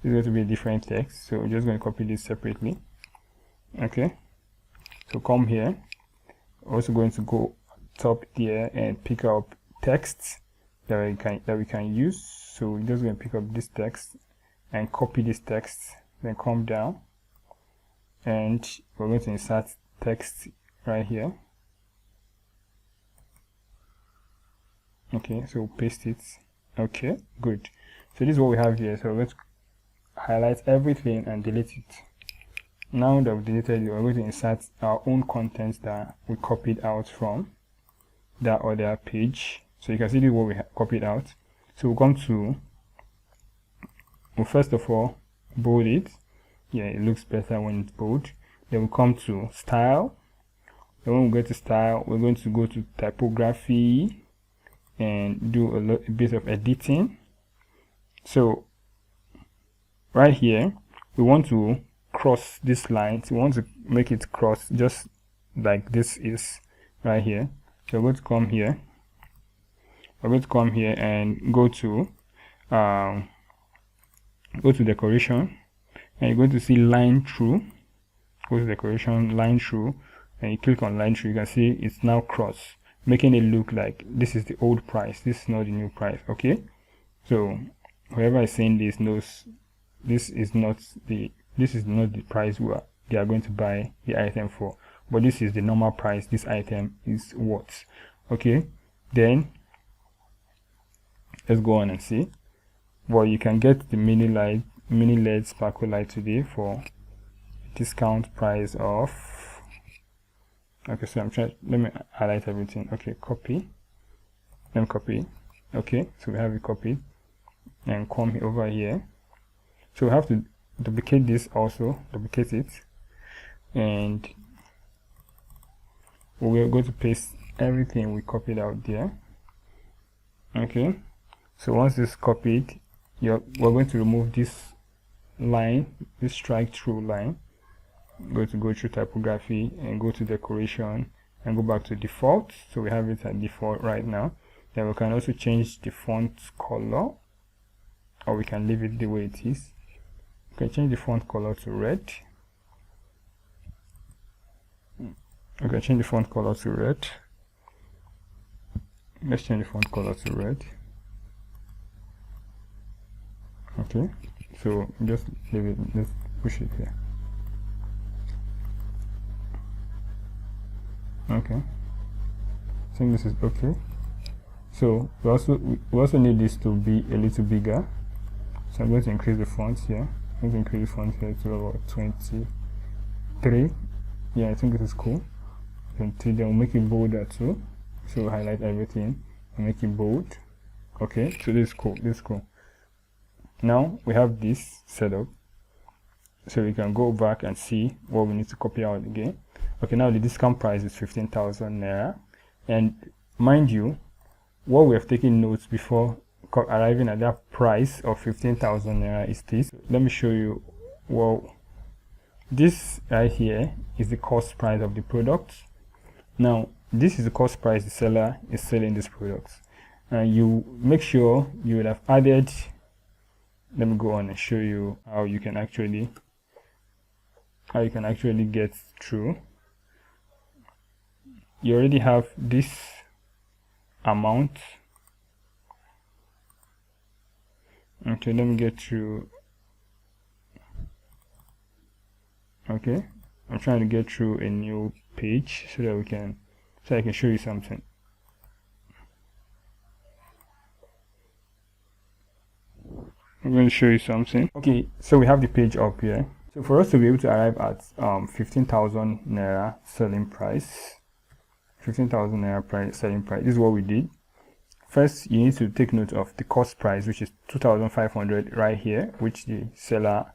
It's going to be a different text, so we're just going to copy this separately. Okay, so come here. We're also going to go top there and pick up text that we can use. So we're just going to pick up this text and copy this text, then come down and we're going to insert text right here. Okay, so paste it. Okay, good. So this is what we have here. So let's highlight everything and delete it. Now that we've deleted it, we're going to insert our own content that we copied out from that other page. So you can see this is what we copied out. So we'll come to, well, first of all, bold it. Yeah, it looks better when it's bold. Then we'll come to style. Then when we go to style, we're going to go to typography and do a bit of editing. So right here, we want to cross this line. So we want to make it cross just like this is right here. So we're going to come here. We're going to come here and go to decoration, and you're going to see line through. Go to decoration, line through, and you click on line through. You can see it's now cross, making it look like this is the old price, this is not the new price. Okay, so whoever is saying this knows this is not the price they are going to buy the item for, but this is the normal price this item is worth. Okay, then let's go on and see. Well, you can get the mini LED sparkle light today for discount price of, okay, so let me highlight everything. Okay, copy, then copy. Okay, so we have it copied, and come over here. So we have to duplicate this also, duplicate it, and we're going to paste everything we copied out there. Okay, so once this is copied, we're going to remove this line, this strike through line. I'm going to go through typography and go to decoration and go back to default. So we have it at default right now. Then we can also change the font color, or we can leave it the way it is. We can change the font color to red. We can change the font color to red. Let's change the font color to red. Okay, so just leave it, let's push it here. Okay, I think this is okay. So we also need this to be a little bigger, so I'm going to increase the font here. I'm going to increase the font here to about 23. Yeah, I think this is cool. 23, then we'll make it bolder too. So we'll highlight everything and make it bold. Okay, so this is cool, this is cool. Now we have this set up, so we can go back and see what we need to copy out again. Okay, now the discount price is 15,000 naira, and mind you, what we have taken notes before arriving at that price of 15,000 naira is this. Let me show you. Well, this right here is the cost price of the product. Now this is the cost price the seller is selling this product, and you make sure you would have added, let me go on and show you how you can actually get through. You already have this amount. Okay, let me get through. Okay, I'm trying to get through a new page so that I can show you something. I'm going to show you something. Okay, so we have the page up here. So for us to be able to arrive at 15,000 naira selling price, 15,000 naira selling price, this is what we did. First, you need to take note of the cost price, which is 2,500 right here, which the seller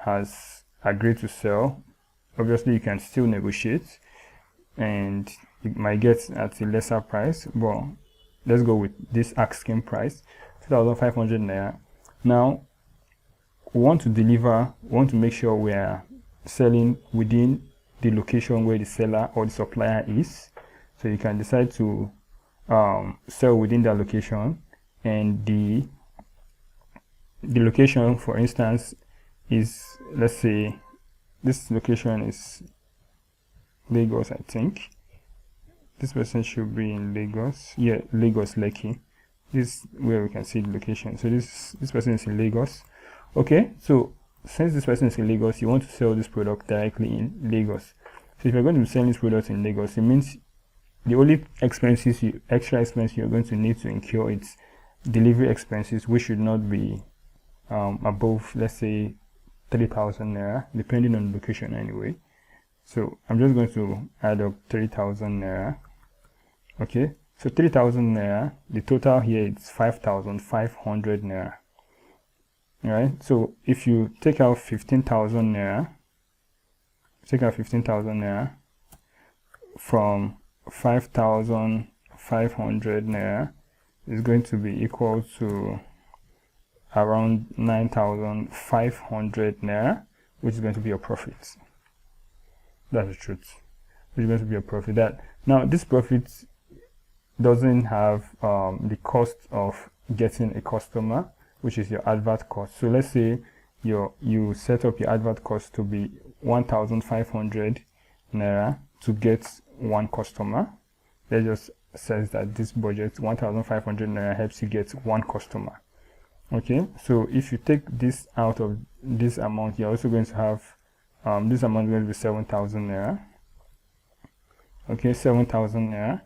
has agreed to sell. Obviously, you can still negotiate, and you might get at a lesser price. But let's go with this asking price, 2,500 naira. Now, we want to make sure we are selling within the location where the seller or the supplier is. So you can decide to sell within that location, and the location, for instance, is, let's say this location is Lagos. I think this person should be in Lagos. Yeah, Lagos, Lekki. This is where we can see the location. So this person is in Lagos. Okay, so since this person is in Lagos, you want to sell this product directly in Lagos. So if you're going to be selling this product in Lagos, it means the only extra expense you're going to need to incur is delivery expenses, which should not be above, let's say, 3,000 naira, depending on the location anyway. So I'm just going to add up 3,000 naira. Okay, so 3,000 naira, the total here is 5,500 naira. Alright, so if you take out 15,000 naira, from 5,500 naira, is going to be equal to around 9,500 naira, which is going to be your profit. That's the truth. Which is going to be your profit. Now this profit doesn't have the cost of getting a customer, which is your advert cost. So let's say you set up your advert cost to be 1,500 naira to get one customer. That just says that this budget 1,500 naira helps you get one customer. Okay, so if you take this out of this amount, you're also going to have this amount is going to be 7,000 naira. Okay, 7,000 naira.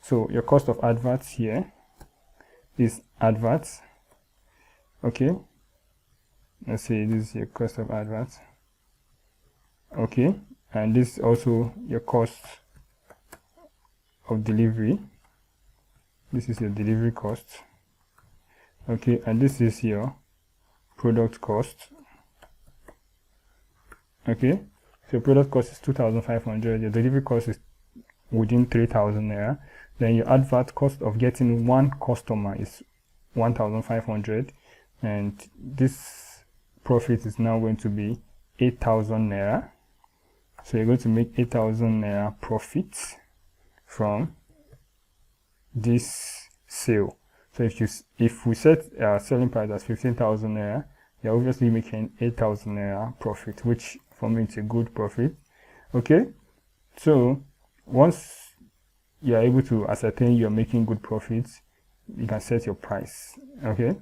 So your cost of adverts here is adverts. Okay, let's say this is your cost of adverts. Okay, and this is also your cost of delivery. This is your delivery cost. Okay, and this is your product cost. Okay, so your product cost is 2,500. Your delivery cost is within 3,000 naira. Then your advert cost of getting one customer is 1,500, and this profit is now going to be 8,000 naira. So you're going to make 8,000 naira profit from this sale. So if we set our selling price as 15,000 naira, you're obviously making 8,000 naira profit, which for me it's a good profit. Okay, so once you are able to ascertain you're making good profits, you can set your price. Okay,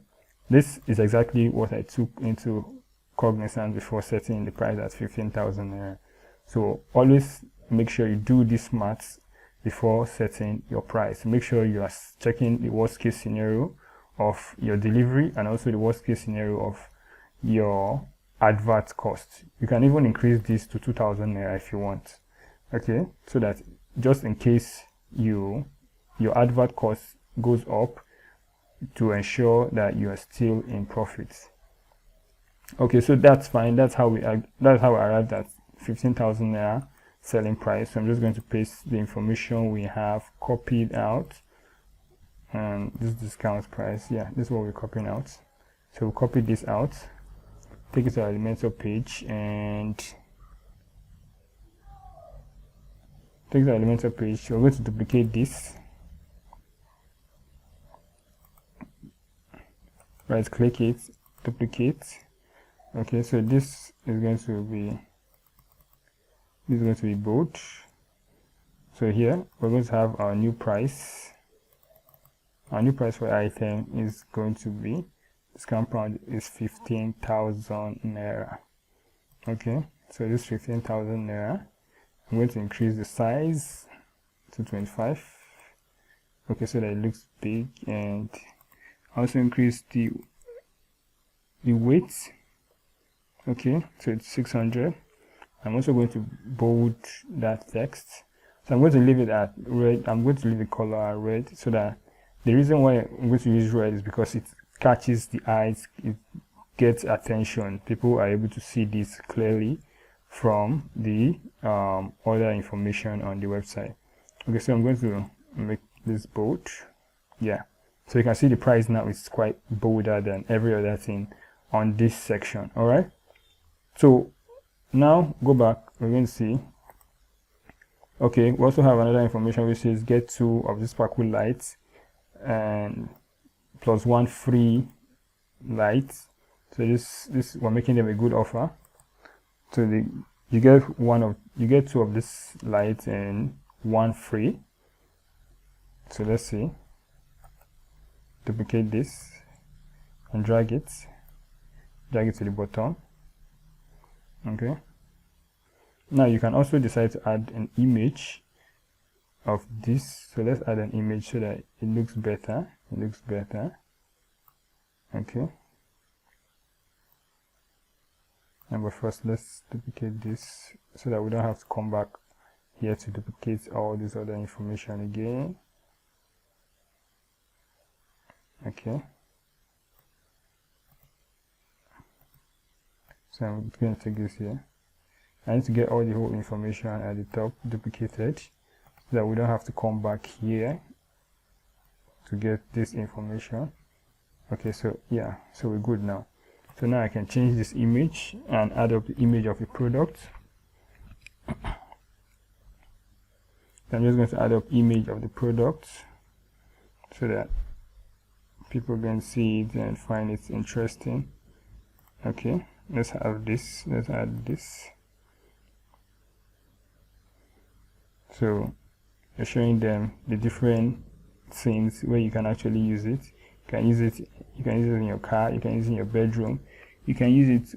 this is exactly what I took into cognizance before setting the price at 15,000 naira. So always make sure you do this maths before setting your price. Make sure you are checking the worst case scenario of your delivery and also the worst case scenario of your advert cost. You can even increase this to 2,000 naira if you want. Okay, so that just in case your advert cost goes up, to ensure that you are still in profit. Okay, so that's fine. That's how I arrived at 15,000 naira selling price. So I'm just going to paste the information we have copied out, and this discount price. Yeah, this is what we're copying out. So we'll copy this out, take it to our Elementor page, and take the Elementor page. We're going to duplicate this. Right click it, duplicate. Okay, so this is going to be bold. So here we're going to have our new price. Our new price for item is going to be, discount pound is 15,000 naira. Okay, so this 15,000 naira, I'm going to increase the size to 25. Okay, so that it looks big, and also increase the weight. Okay, so it's 600. I'm also going to bold that text. So I'm going to leave it at red. I'm going to leave the color at red, so that the reason why I'm going to use red is because it catches the eyes, it gets attention. People are able to see this clearly from the other information on the website. Okay, so I'm going to make this bold. Yeah, so you can see the price now is quite bolder than every other thing on this section. All right, so now go back, we're going to see, okay, we also have another information which says get 2 of the sparkle lights and plus 1 free light. So this we're making them a good offer. So you get 2 of this light and 1 free. So let's see, duplicate this and drag it to the bottom. Okay, now you can also decide to add an image of this. So let's add an image so that it looks better. Okay, but first let's duplicate this so that we don't have to come back here to duplicate all this other information again. Okay, so I'm going to take this here. I need to get all the whole information at the top duplicated so that we don't have to come back here to get this information. Okay, so yeah, so we're good now. So now I can change this image and add up the image of the product. I'm just going to add up image of the product so that people can see it and find it interesting. Okay, let's have this, let's add this. So you're showing them the different things where you can actually use it. You can use it in your car, you can use it in your bedroom, you can use it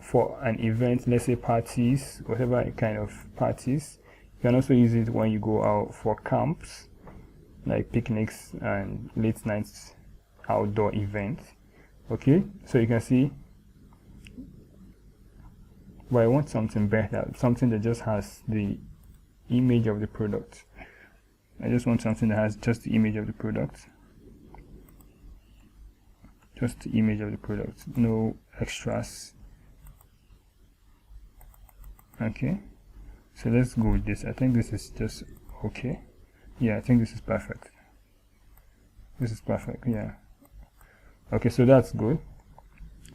for an event, let's say parties, whatever kind of parties. You can also use it when you go out for camps, like picnics and late nights outdoor events. Okay, so you can see, but I want something better, something that just has the image of the product. I just want something that has just the image of the product. Just the image of the product, no extras. Okay, so let's go with this. I think this is just okay. Yeah, I think this is perfect. This is perfect, yeah. Okay, so that's good.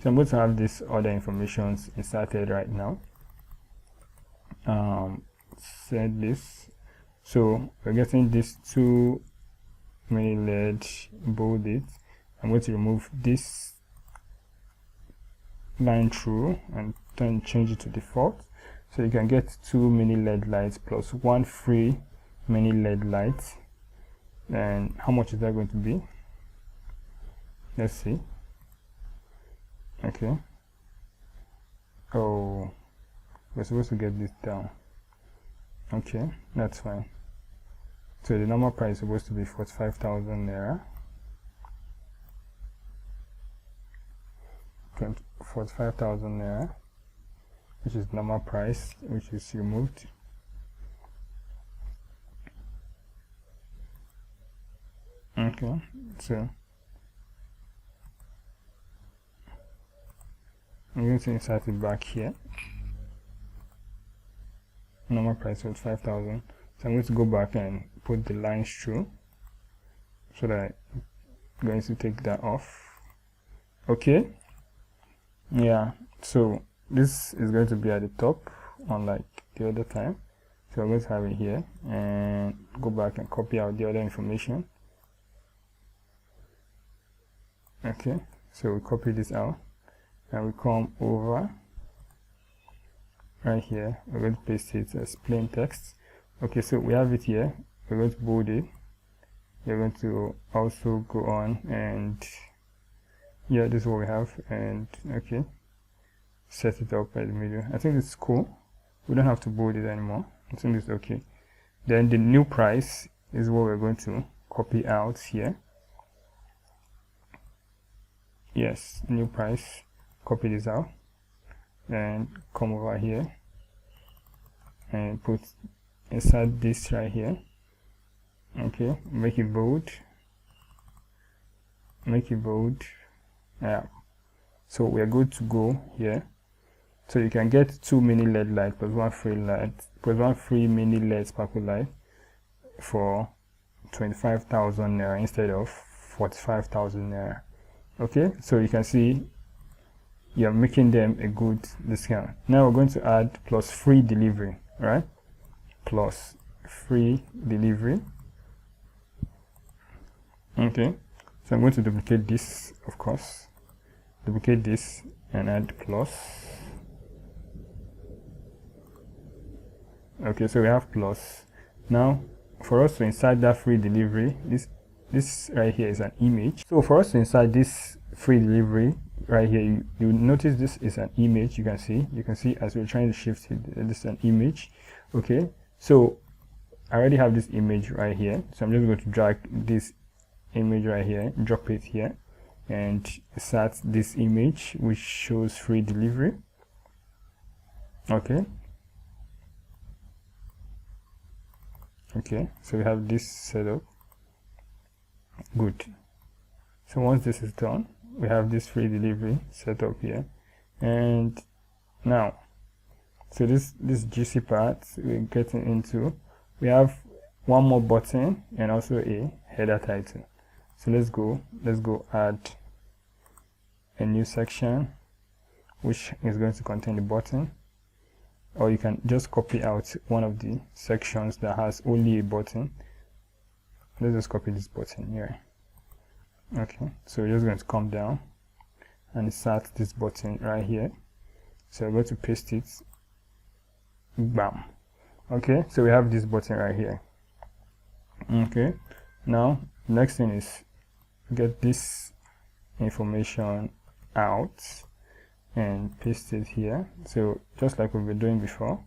So I'm going to have this other information inserted right now. Set this. So we're getting this 2 mini LED, bold it. I'm going to remove this line through and then change it to default. So you can get 2 mini LED lights plus 1 free mini LED light. And how much is that going to be? Let's see. Okay. Oh, we're supposed to get this down. Okay, that's fine. So the normal price is supposed to be 45,000 naira. 45,000 naira, which is normal price, which is removed. Okay, so I'm going to insert it back here. Normal price was 5,000. So I'm going to go back and put the lines through so that I'm going to take that off. Okay. Yeah. So this is going to be at the top, unlike the other time. So I'm going to have it here and go back and copy out the other information. Okay. So we copy this out. And we come over right here, we're going to paste it as plain text. Okay, so we have it here, we're going to bold it. We're going to also go on and yeah, this is what we have. And okay, set it up at the middle. I think it's cool. We don't have to bold it anymore. I think it's okay. Then the new price is what we're going to copy out here. Yes, new price. Copy this out and come over here and insert this right here. Okay, make it bold. Yeah, so we are good to go here. So you can get 2 mini LED light plus 1 free light plus 1 free mini LED sparkle light for 25,000 naira instead of 45,000 naira. Okay, so you can see you're making them a good discount. Now we're going to add plus free delivery, right? Plus free delivery. Okay, so I'm going to duplicate this, of course, duplicate this and add plus. Okay, so we have plus. Now for us to insert that free delivery, this right here is an image. So for us to insert this free delivery right here, you notice this is an image. You can see as we're trying to shift it, this is an image. Okay, so I already have this image right here, so I'm just going to drag this image right here, drop it here, and insert this image which shows free delivery. Okay, so we have this set up. Good. So once this is done, we have this free delivery set up here. And now, so this juicy part we're getting into, we have one more button and also a header title. So let's go add a new section which is going to contain the button, or you can just copy out one of the sections that has only a button. Let's just copy this button here. Okay, so we're just going to come down and insert this button right here. So we're going to paste it. Bam. Okay, so we have this button right here. Okay, now next thing is get this information out and paste it here. So just like we've been doing before,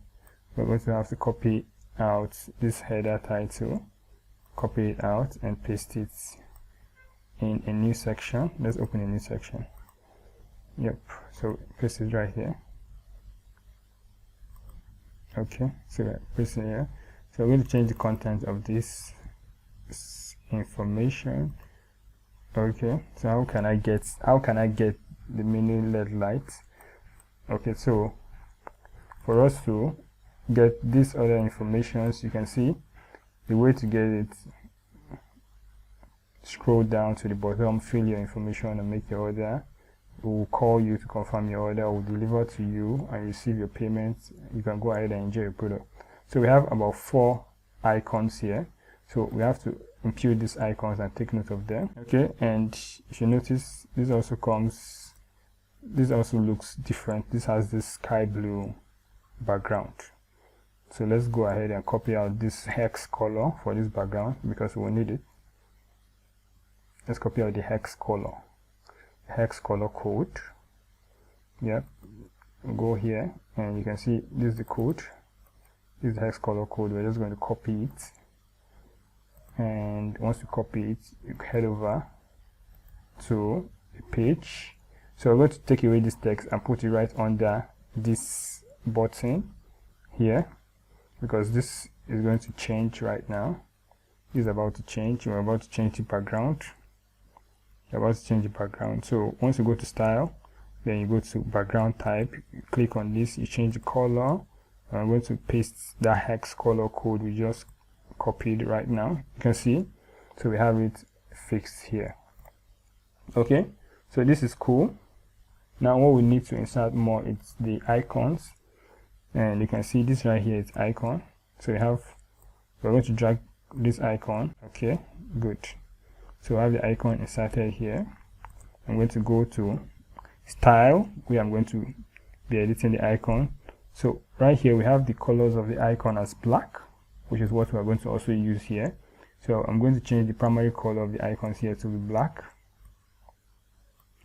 we're going to have to copy out this header title, copy it out and paste it in a new section. Let's open a new section. Yep, so paste it right here. Okay, so paste it here. So we're going to change the content of this information. Okay, so how can I get the mini LED light? Okay, so for us to get this other information, you can see the way to get it. Scroll down to the bottom, fill your information and make your order. We will call you to confirm your order. We'll deliver to you and receive your payment. You can go ahead and enjoy your product. So we have about 4 icons here, so we have to impute these icons and take note of them. Okay, and if you notice, this also looks different. This has this sky blue background. So let's go ahead and copy out this hex color for this background because we need it. Let's copy out the hex color code. Yep, go here and you can see this is the code. This is the hex color code. We're just going to copy it, and once you copy it, you head over to the page. So we're going to take away this text and put it right under this button here, because this is going to change right now. This is about to change. We're about to change the background. So once you go to style, then you go to background type, you click on this, you change the color. I'm going to paste that hex color code we just copied right now. You can see, so we have it fixed here. Okay, so this is cool. Now what we need to insert more is the icons, and you can see this right here is icon. So we're going to drag this icon. Okay, good. So I have the icon inserted here. I'm going to go to style, where I'm going to be editing the icon. So right here we have the colors of the icon as black, which is what we're going to also use here. So I'm going to change the primary color of the icons here to be black.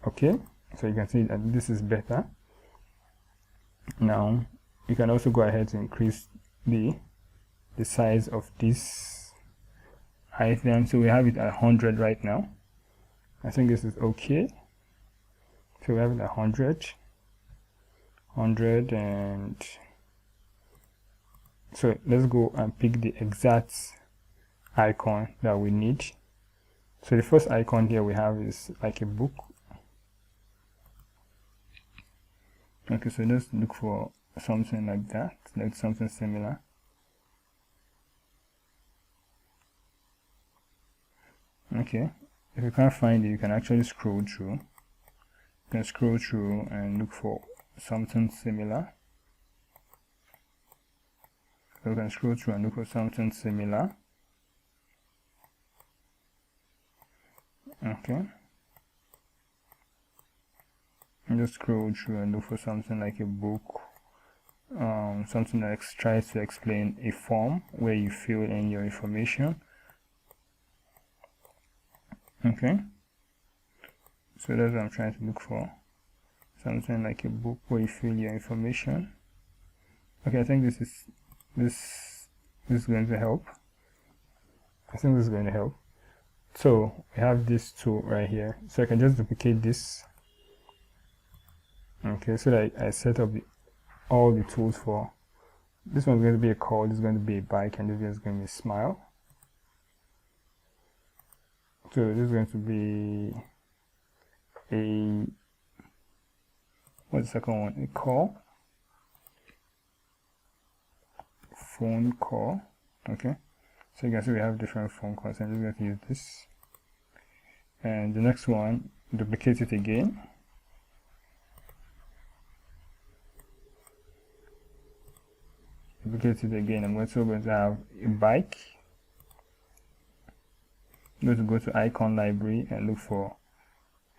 Okay, so you can see that this is better. Now you can also go ahead to increase the size of this item. So we have it at 100 right now. I think this is okay. So we have it at 100, and so let's go and pick the exact icon that we need. So the first icon here we have is like a book. Okay, so let's look for something like that, like something similar. Okay, if you can't find it, you can actually scroll through You can scroll through and look for something similar. So you can scroll through and look for something similar. Okay. And just scroll through and look for something like a book, something that tries to explain a form where you fill in your information. Okay. So that's what I'm trying to look for. Something like a book where you fill your information. Okay, I think this is going to help. I think this is going to help. So we have this tool right here. So I can just duplicate this. Okay, so that I set up all the tools for this one's going to be a call, this is going to be a bike, and this is going to be a smile. So this is going to be a, what's the second one? A call, phone call. Okay, so you can see we have different phone calls. I'm just going to use this, and the next one, duplicate it again. Duplicate it again. I'm also going to have a bike. I'm going to go to icon library and look for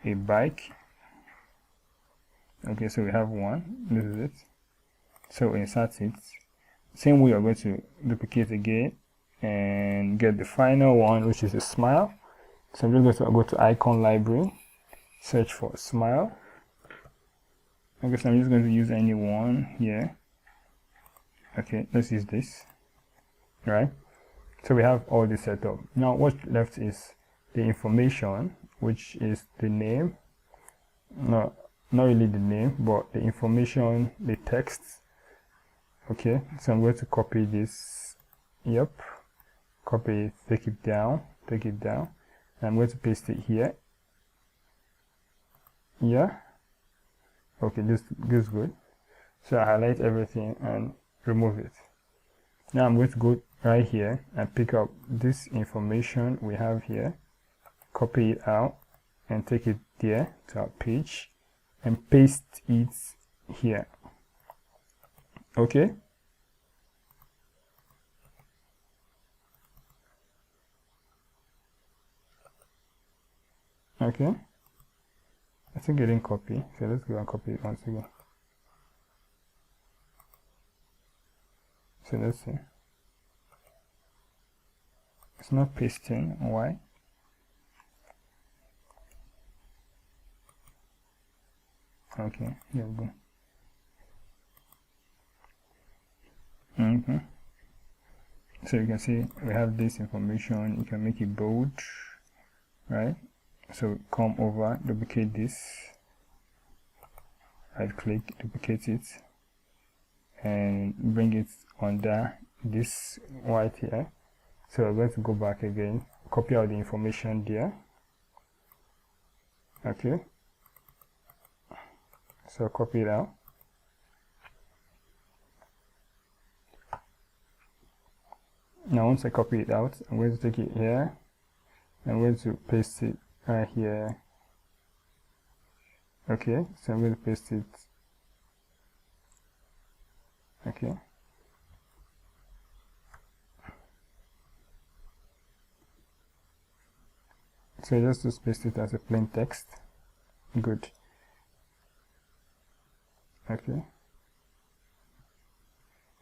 a bike. Okay, so we have one. This is it. So insert it. Same way, we're going to duplicate again and get the final one, which is a smile. So I'm just going to go to icon library, search for smile. I guess I'm just going to use any one here. Okay, let's use this. Right, so we have all this set up. Now what's left is the information, which is the name. No, not really the name, but the information, the text. Okay, so I'm going to copy this. Yep, copy it, take it down, and I'm going to paste it here. Yeah, okay, this is good. So I highlight everything and remove it. Now I'm going to go right here and pick up this information we have here, copy it out and take it there to our page and paste it here. Okay, okay, I think I didn't copy, so let's go and copy it once again. So let's see, it's not pasting. Why? Okay, here we go. So you can see we have this information. You can make it bold, right? So come over, duplicate this, right click, duplicate it, and bring it under this white here. So we're going to go back again, copy out the information there. Okay, so copy it out. Now once I copy it out, I'm going to take it here. I'm going to paste it right here. Okay, so I'm going to paste it. Okay. So just paste it as a plain text. Good. Okay.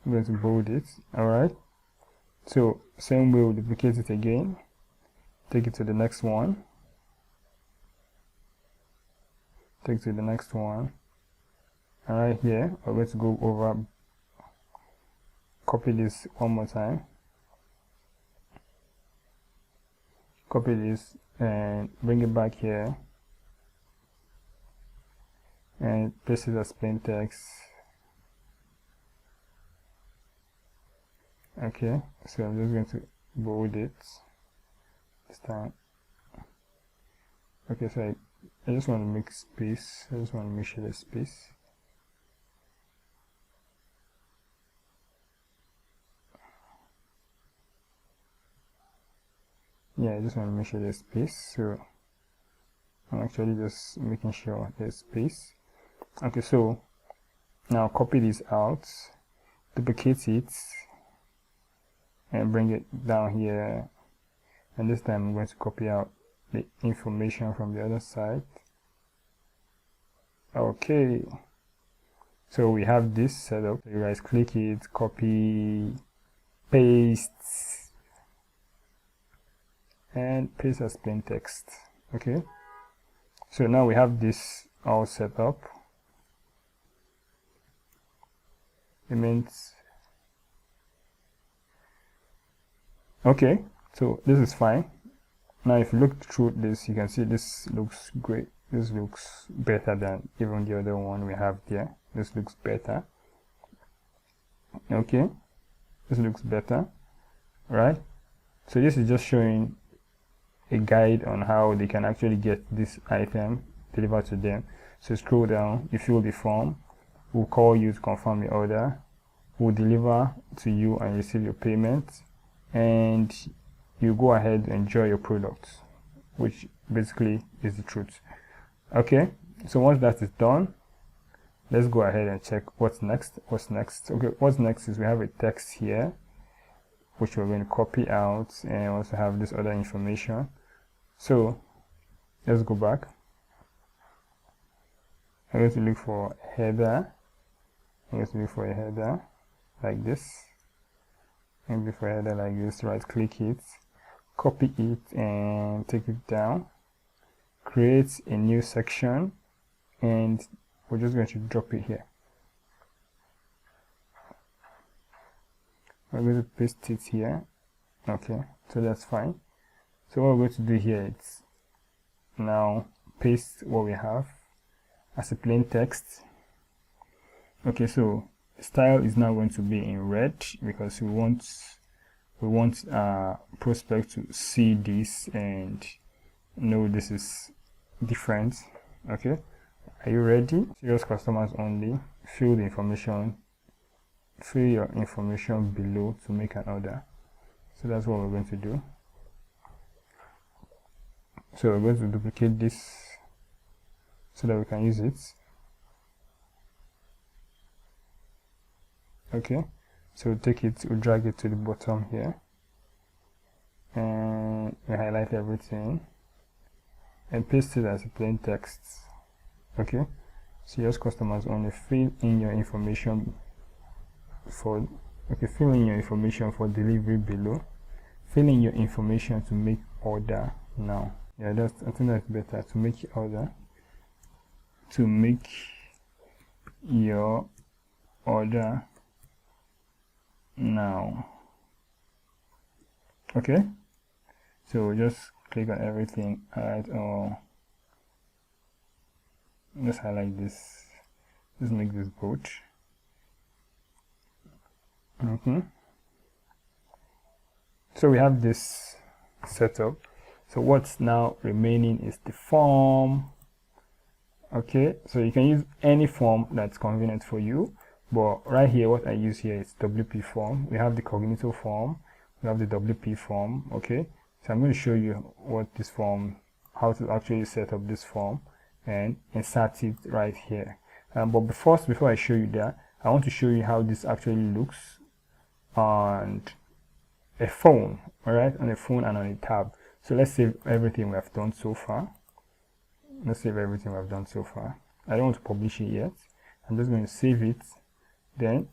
I'm going to bold it. Alright. So same way, we'll duplicate it again. Take it to the next one. Take it to the next one. And right here, we're going to go over, copy this one more time. Copy this and bring it back here. And paste it as plain text. Okay, so I'm just going to bold it this time. Okay, so I just want to make space. I just want to make sure there's space. Yeah, I just want to make sure there's space. So I'm actually just making sure there's space. Okay, so now copy this out, duplicate it, and bring it down here. And this time I'm going to copy out the information from the other side. Okay, so we have this set up. You guys click it, copy, paste, and paste as plain text. Okay, so now we have this all set up. It means, okay, so this is fine. Now if you look through this, you can see this looks great. This looks better than even the other one we have there. This looks better. Okay, this looks better, right? So this is just showing a guide on how they can actually get this item delivered to them. So scroll down, you fill the form, we'll call you to confirm your order, we'll deliver to you and receive your payment, and you go ahead and enjoy your products, which basically is the truth. Okay, so once that is done, let's go ahead and check what's next. Okay, what's next is we have a text here which we're going to copy out, and also have this other information. So let's go back. I'm going to look for a header. I'm going to look for a header like this. I'm going to look for a header like this. Right click it, copy it, and take it down. Create a new section, and we're just going to drop it here. We're going to paste it here. Okay, so that's fine. So what we're going to do here is now paste what we have as a plain text. Okay, so style is now going to be in red because we want prospect to see this and know this is different. Okay, are you ready? Serious customers only. Fill the information, fill your information below to make an order. So that's what we're going to do. So we're going to duplicate this so that we can use it. Okay, so take it, we drag it to the bottom here, and we highlight everything and paste it as a plain text. Okay, serious customers only. Fill in your information for fill in your information for delivery below. Fill in your information to make order now. Yeah, I think that's better, to make order, to make your order now. Okay, so just click on everything, alright, or let's highlight this, let's make this bold. Okay, so we have this setup. So what's now remaining is the form. Okay, so you can use any form that's convenient for you, but right here what I use here is WP form. We have the Cognito form, we have the WP form. Okay, so I'm going to show you what this form, how to actually set up this form and insert it right here. But before I show you that, I want to show you how this actually looks on a phone. All right, on a phone and on a tab. So let's save everything we have done so far. Let's save everything we have done so far. I don't want to publish it yet. I'm just going to save it. Then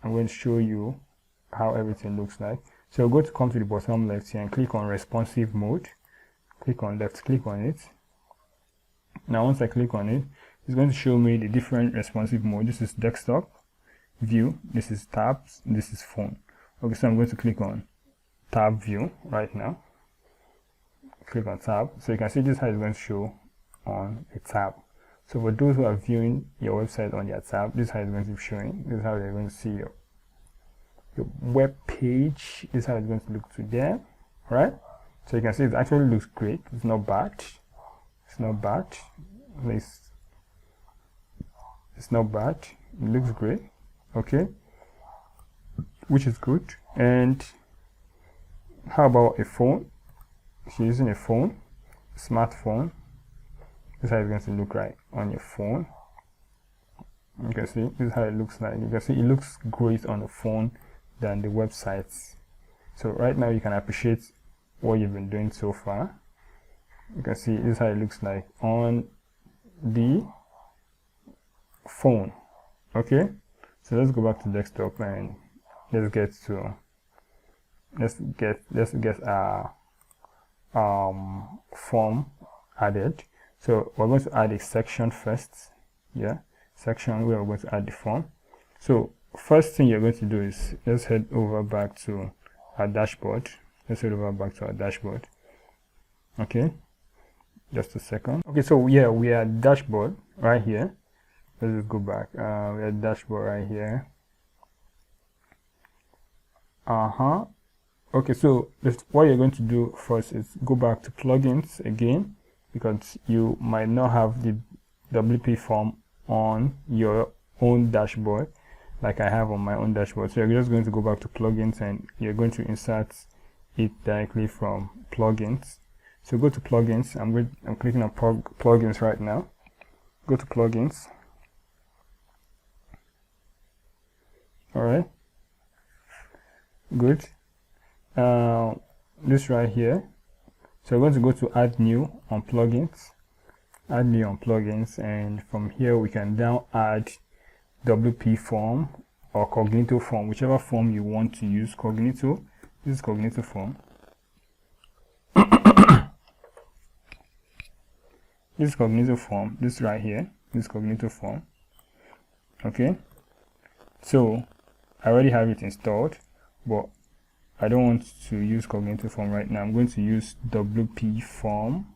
I'm going to show you how everything looks like. So we're going to come to the bottom left here and click on responsive mode. Click on left, click on it. Now once I click on it, it's going to show me the different responsive mode. This is desktop, view, this is tabs, this is phone. Okay, so I'm going to click on tab view right now. Click on tab, so you can see this is how it's going to show on a tab. So for those who are viewing your website on their tab, this is how it's going to be showing. This is how they're going to see your web page. This is how it's going to look to them, right? So you can see it actually looks great. It's not bad. It's not bad. It's not bad. It looks great. Okay, which is good. And how about a phone? If you're using a phone, smartphone, This is how it's going to look like on your phone. You can see this is how it looks like. You can see it looks great on the phone than the websites. So right now you can appreciate what you've been doing so far. You can see this is how it looks like on the phone. Okay, so let's go back to desktop and let's get our form added. So we're going to add a section first. Yeah, section where we're going to add the form. So first thing you're going to do is let's head over back to our dashboard. Okay, just a second. Okay, so yeah, we are dashboard right here. Let's just go back. We are dashboard right here. Okay, so what you're going to do first is go back to plugins again, because you might not have the WP form on your own dashboard like I have on my own dashboard. So you're just going to go back to plugins and you're going to insert it directly from plugins. So go to plugins. I'm clicking on plugins right now. Go to plugins. All right, good. This right here, so we're going to go to add new on plugins, and from here we can now add WP form or Cognito form, whichever form you want to use. Cognito, this is Cognito form. This is Cognito form. This right here, this is Cognito form. Okay, so I already have it installed, but I don't want to use Cognito form right now. I'm going to use WP form.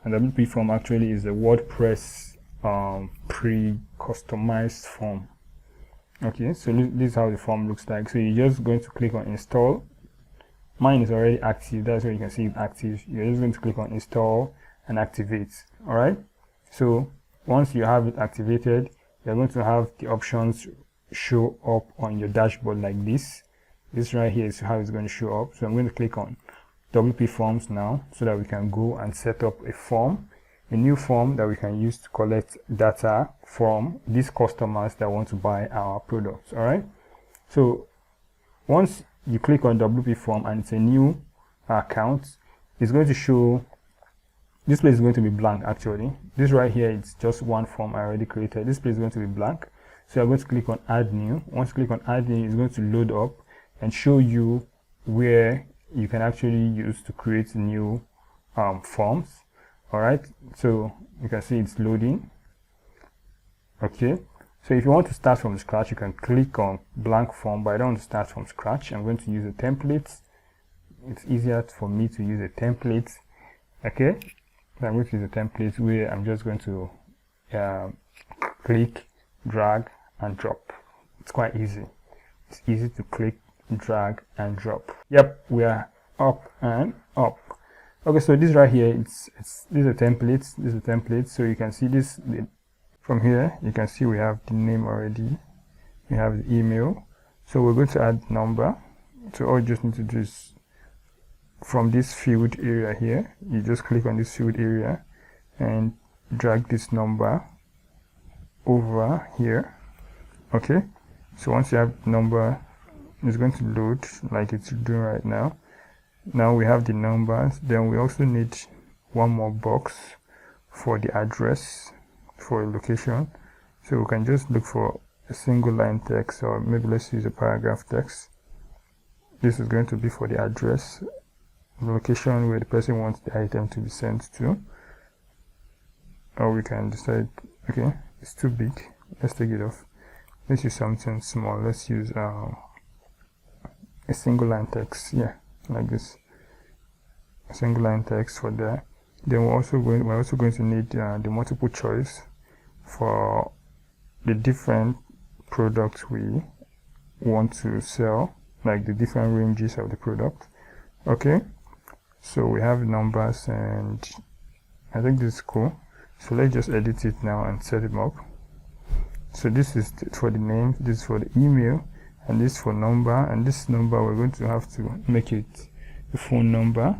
And WP form actually is a WordPress pre-customized form. Okay, so this is how the form looks like. So you're just going to click on install. Mine is already active. That's where you can see it active. You're just going to click on install and activate. All right. So once you have it activated, you're going to have the options show up on your dashboard like this. This right here is how it's going to show up. So I'm going to click on WP forms now so that we can go and set up a new form that we can use to collect data from these customers that want to buy our products. All right. So once you click on WP form and it's a new account, it's going to show, this place is going to be blank actually. This right here, it's just one form I already created. This place is going to be blank. So I'm going to click on add new. Once you click on add new, it's going to load up and show you where you can actually use to create new forms. All right, so you can see it's loading. Okay, so if you want to start from scratch, you can click on blank form, but I don't want to start from scratch. I'm going to use a template. It's easier for me to use a template. Okay, so I'm going to use a template where I'm just going to click, drag and drop. It's quite easy. It's easy to click, drag and drop. Yep, we are up and up. Okay, so this right here, this is a template. This is a template. So you can see this from here. You can see we have the name already. We have the email. So we're going to add number. So all you just need to do is from this field area here, you just click on this field area and drag this number over here. Okay, so once you have the number, it's going to load like it's doing right now. Now we have the numbers. Then we also need one more box for the address for a location. So we can just look for a single line text, or maybe let's use a paragraph text. This is going to be for the address, the location where the person wants the item to be sent to. Or we can decide, okay, it's too big, let's take it off. Let's use something small. Let's use a single line text, yeah, like this. A single line text for that. Then we're also going to need the multiple choice for the different products we want to sell, like the different ranges of the product. Okay, so we have numbers, and I think this is cool. So let's just edit it now and set it up. So this is for the name, this is for the email, and this for number, and this number we're going to have to make it the phone number.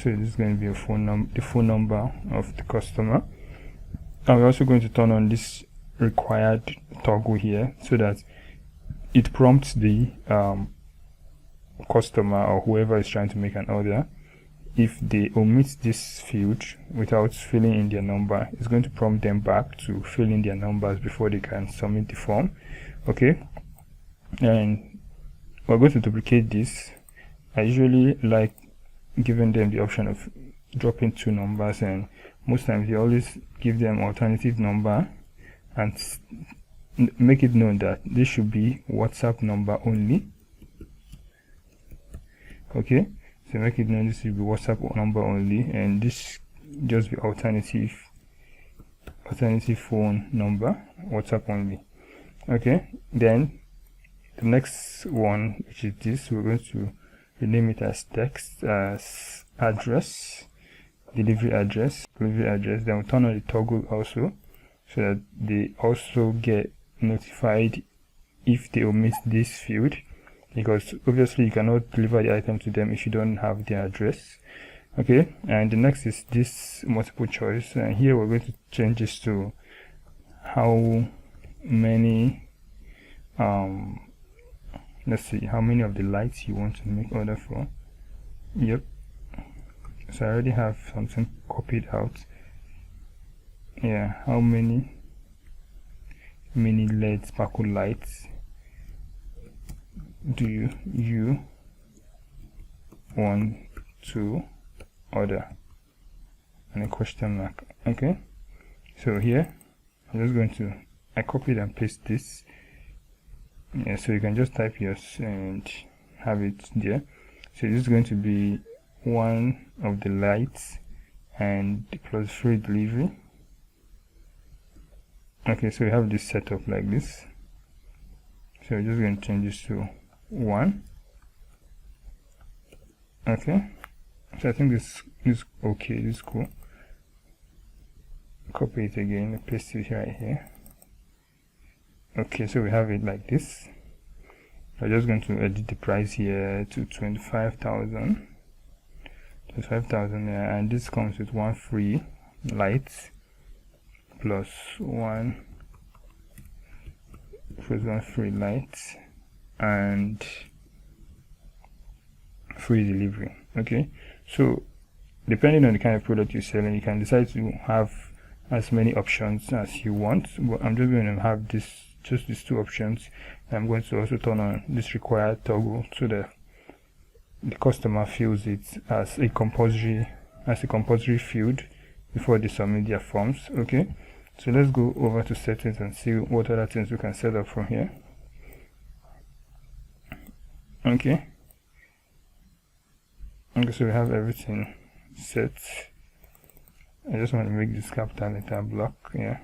So this is going to be the phone number of the customer. And we're also going to turn on this required toggle here so that it prompts the customer or whoever is trying to make an order. If they omit this field without filling in their number, it's going to prompt them back to fill in their numbers before they can submit the form. Okay, and we're going to duplicate this. I usually like giving them the option of dropping 2 numbers, and most times you always give them alternative number and make it known that this should be WhatsApp number only. Okay, so make it known this should be WhatsApp number only, and this just be alternative phone number, WhatsApp only. Okay, then the next one, which is this, we're going to rename it as text, as address, delivery address. Then we'll turn on the toggle also, so that they also get notified if they omit this field, because obviously you cannot deliver the item to them if you don't have their address. Okay, and the next is this multiple choice, and here we're going to change this to how many let's see how many of the lights you want to make order for. Yep, so I already have something copied out. Yeah, how many LED sparkle lights do you want to order, and a question mark. Okay, so here I'm just going to I copied and paste this. Yeah, so you can just type yours and have it there. So this is going to be one of the lights and plus free delivery. Okay, so we have this set up like this. So we're just going to change this to 1. Okay, so I think this is okay, this is cool. Copy it again, paste it right here. Okay, so we have it like this. I'm just going to edit the price here to 25,000. 25,000, and this comes with 1 free light plus 1 free light and free delivery. Okay, so depending on the kind of product you're selling, you can decide to have as many options as you want, but I'm just going to have just these 2 options. I'm going to also turn on this required toggle so that the customer fills it as a compulsory field before they submit their forms. Okay, so let's go over to settings and see what other things we can set up from here. Okay, so we have everything set. I just want to make this capital letter block. Yeah.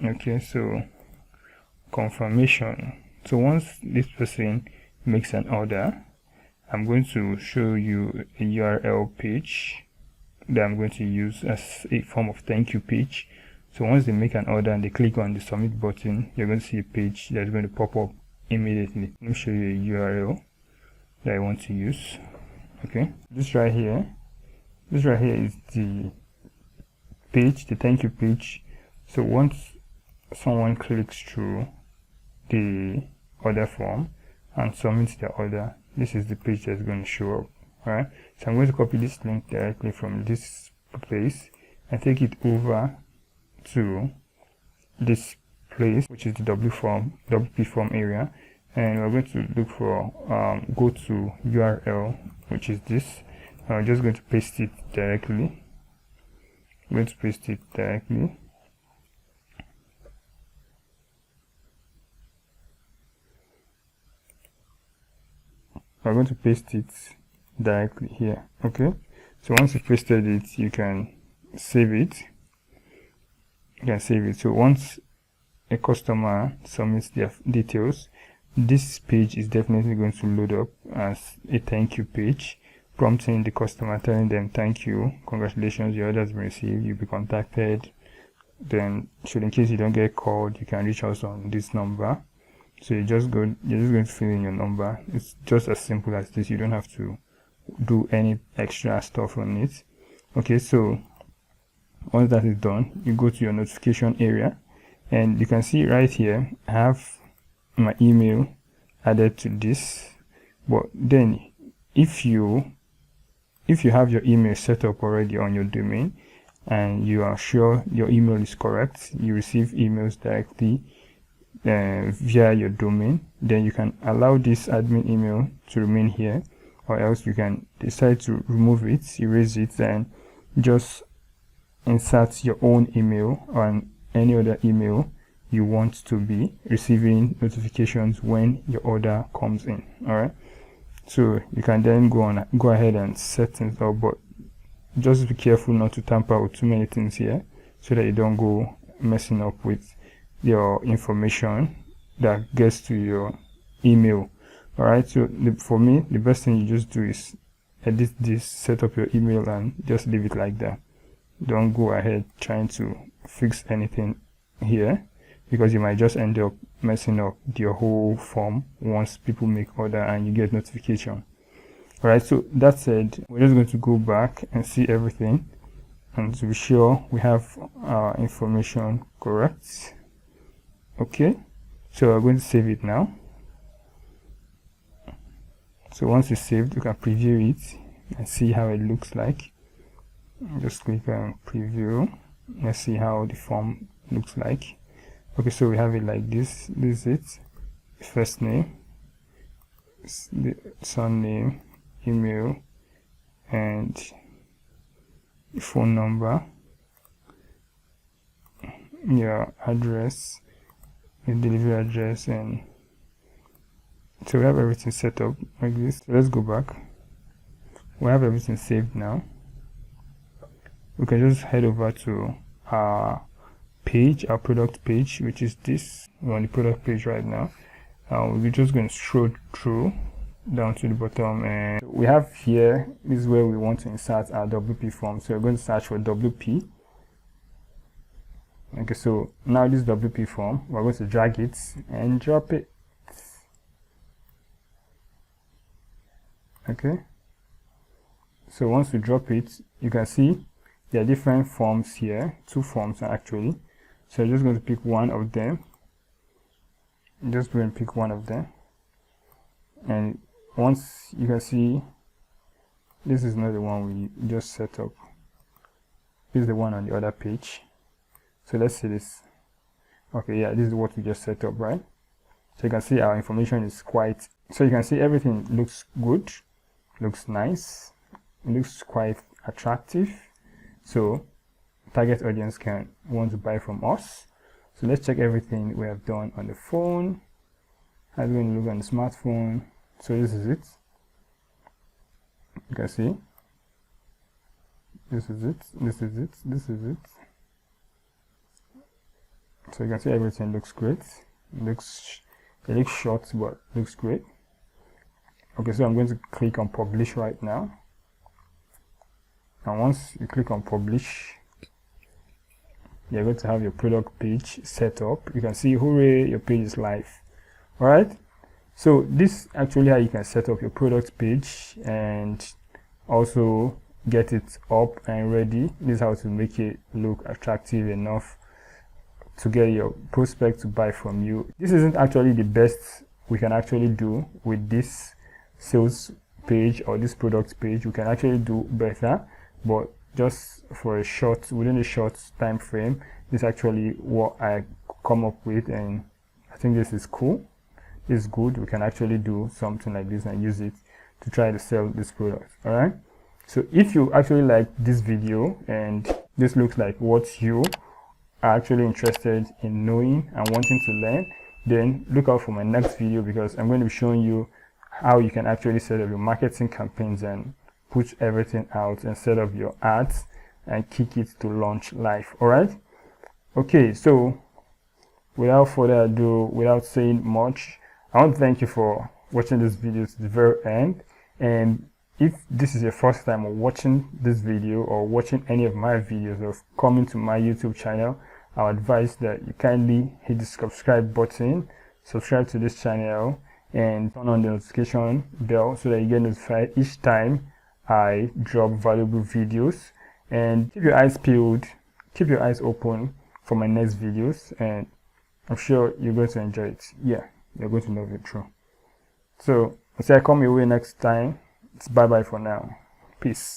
Okay, so confirmation. So once this person makes an order, I'm going to show you a URL page that I'm going to use as a form of thank you page. So once they make an order and they click on the submit button, you're going to see a page that's going to pop up immediately. Let me show you a URL that I want to use. Okay, this right here is the page, the thank you page. So once someone clicks through the order form and submits their order, this is the page that's going to show up. Alright, so I'm going to copy this link directly from this place and take it over to this place, which is the WP form area, and we're going to look for go to URL, which is this. I'm just going to paste it directly. I'm going to paste it directly. I'm going to paste it directly here. Okay, so once you pasted it, you can save it. So once a customer submits their details, this page is definitely going to load up as a thank you page, prompting the customer, telling them thank you, congratulations, your order has been received, you'll be contacted. Then should in case you don't get called, you can reach us on this number. So you're just going to fill in your number. It's just as simple as this. You don't have to do any extra stuff on it. Okay, so once that is done, you go to your notification area, and you can see right here I have my email added to this. But then if you have your email set up already on your domain and you are sure your email is correct, you receive emails directly via your domain, then you can allow this admin email to remain here, or else you can decide to remove it, erase it, and just insert your own email on any other email you want to be receiving notifications when your order comes in. All right, so you can then go ahead and set things up, but just be careful not to tamper with too many things here, so that you don't go messing up with your information that gets to your email. All right, so for me, the best thing you just do is edit this, set up your email, and just leave it like that. Don't go ahead trying to fix anything here, because you might just end up messing up your whole form once people make order and you get notification. All right, so that said, we're just going to go back and see everything, and to be sure we have our information correct. Okay, so we're going to save it now. So once it's saved, you can preview it and see how it looks like. Just click on preview. Let's see how the form looks like. Okay, so we have it like this. This is it. First name, the surname, email, and phone number, your address, your delivery address, and so we have everything set up like this. So let's go back. We have everything saved now. We can just head over to our page, our product page, which is this. We're on the product page right now. We're just going to scroll through down to the bottom, and we have here, this is where we want to insert our WP form. So we're going to search for WP. Okay, so now this WP form, we're going to drag it and drop it. Okay, so once we drop it, you can see there are different forms here, 2 forms actually. So I'm just going to pick one of them. Just go and pick one of them, and once you can see, this is not the one we just set up. This is the one on the other page. So let's see this. Okay, yeah, this is what we just set up, right? So you can see our information is quite, so you can see everything looks good, looks nice, looks quite attractive. So target audience can want to buy from us. So let's check everything we have done on the phone. How it's going to look on the smartphone. So this is it. You can see. This is it. This is it. This is it. So you can see everything looks great. It looks short, but looks great. Okay, so I'm going to click on publish right now. And once you click on publish, you're going to have your product page set up. You can see, hooray, your page is live. All right, so this actually how you can set up your product page and also get it up and ready. This is how to make it look attractive enough to get your prospect to buy from you. This isn't actually the best we can actually do with this sales page or this product page. We can actually do better, but just for within a short time frame, this is actually what I come up with, and I think this is cool. It's good. We can actually do something like this and use it to try to sell this product. All right, so if you actually like this video and this looks like what you are actually interested in knowing and wanting to learn, then look out for my next video, because I'm going to be showing you how you can actually set up your marketing campaigns and put everything out and set up your ads and kick it to launch live. All right, okay, so without further ado, without saying much, I want to thank you for watching this video to the very end. And if this is your first time of watching this video or watching any of my videos or coming to my YouTube channel, I would advise that you kindly hit the subscribe button, subscribe to this channel, and turn on the notification bell so that you get notified each time I drop valuable videos. And keep your eyes peeled, keep your eyes open for my next videos, and I'm sure you're going to enjoy it. Yeah, you're going to love it through. So, until I come your way next time, it's bye bye for now. Peace.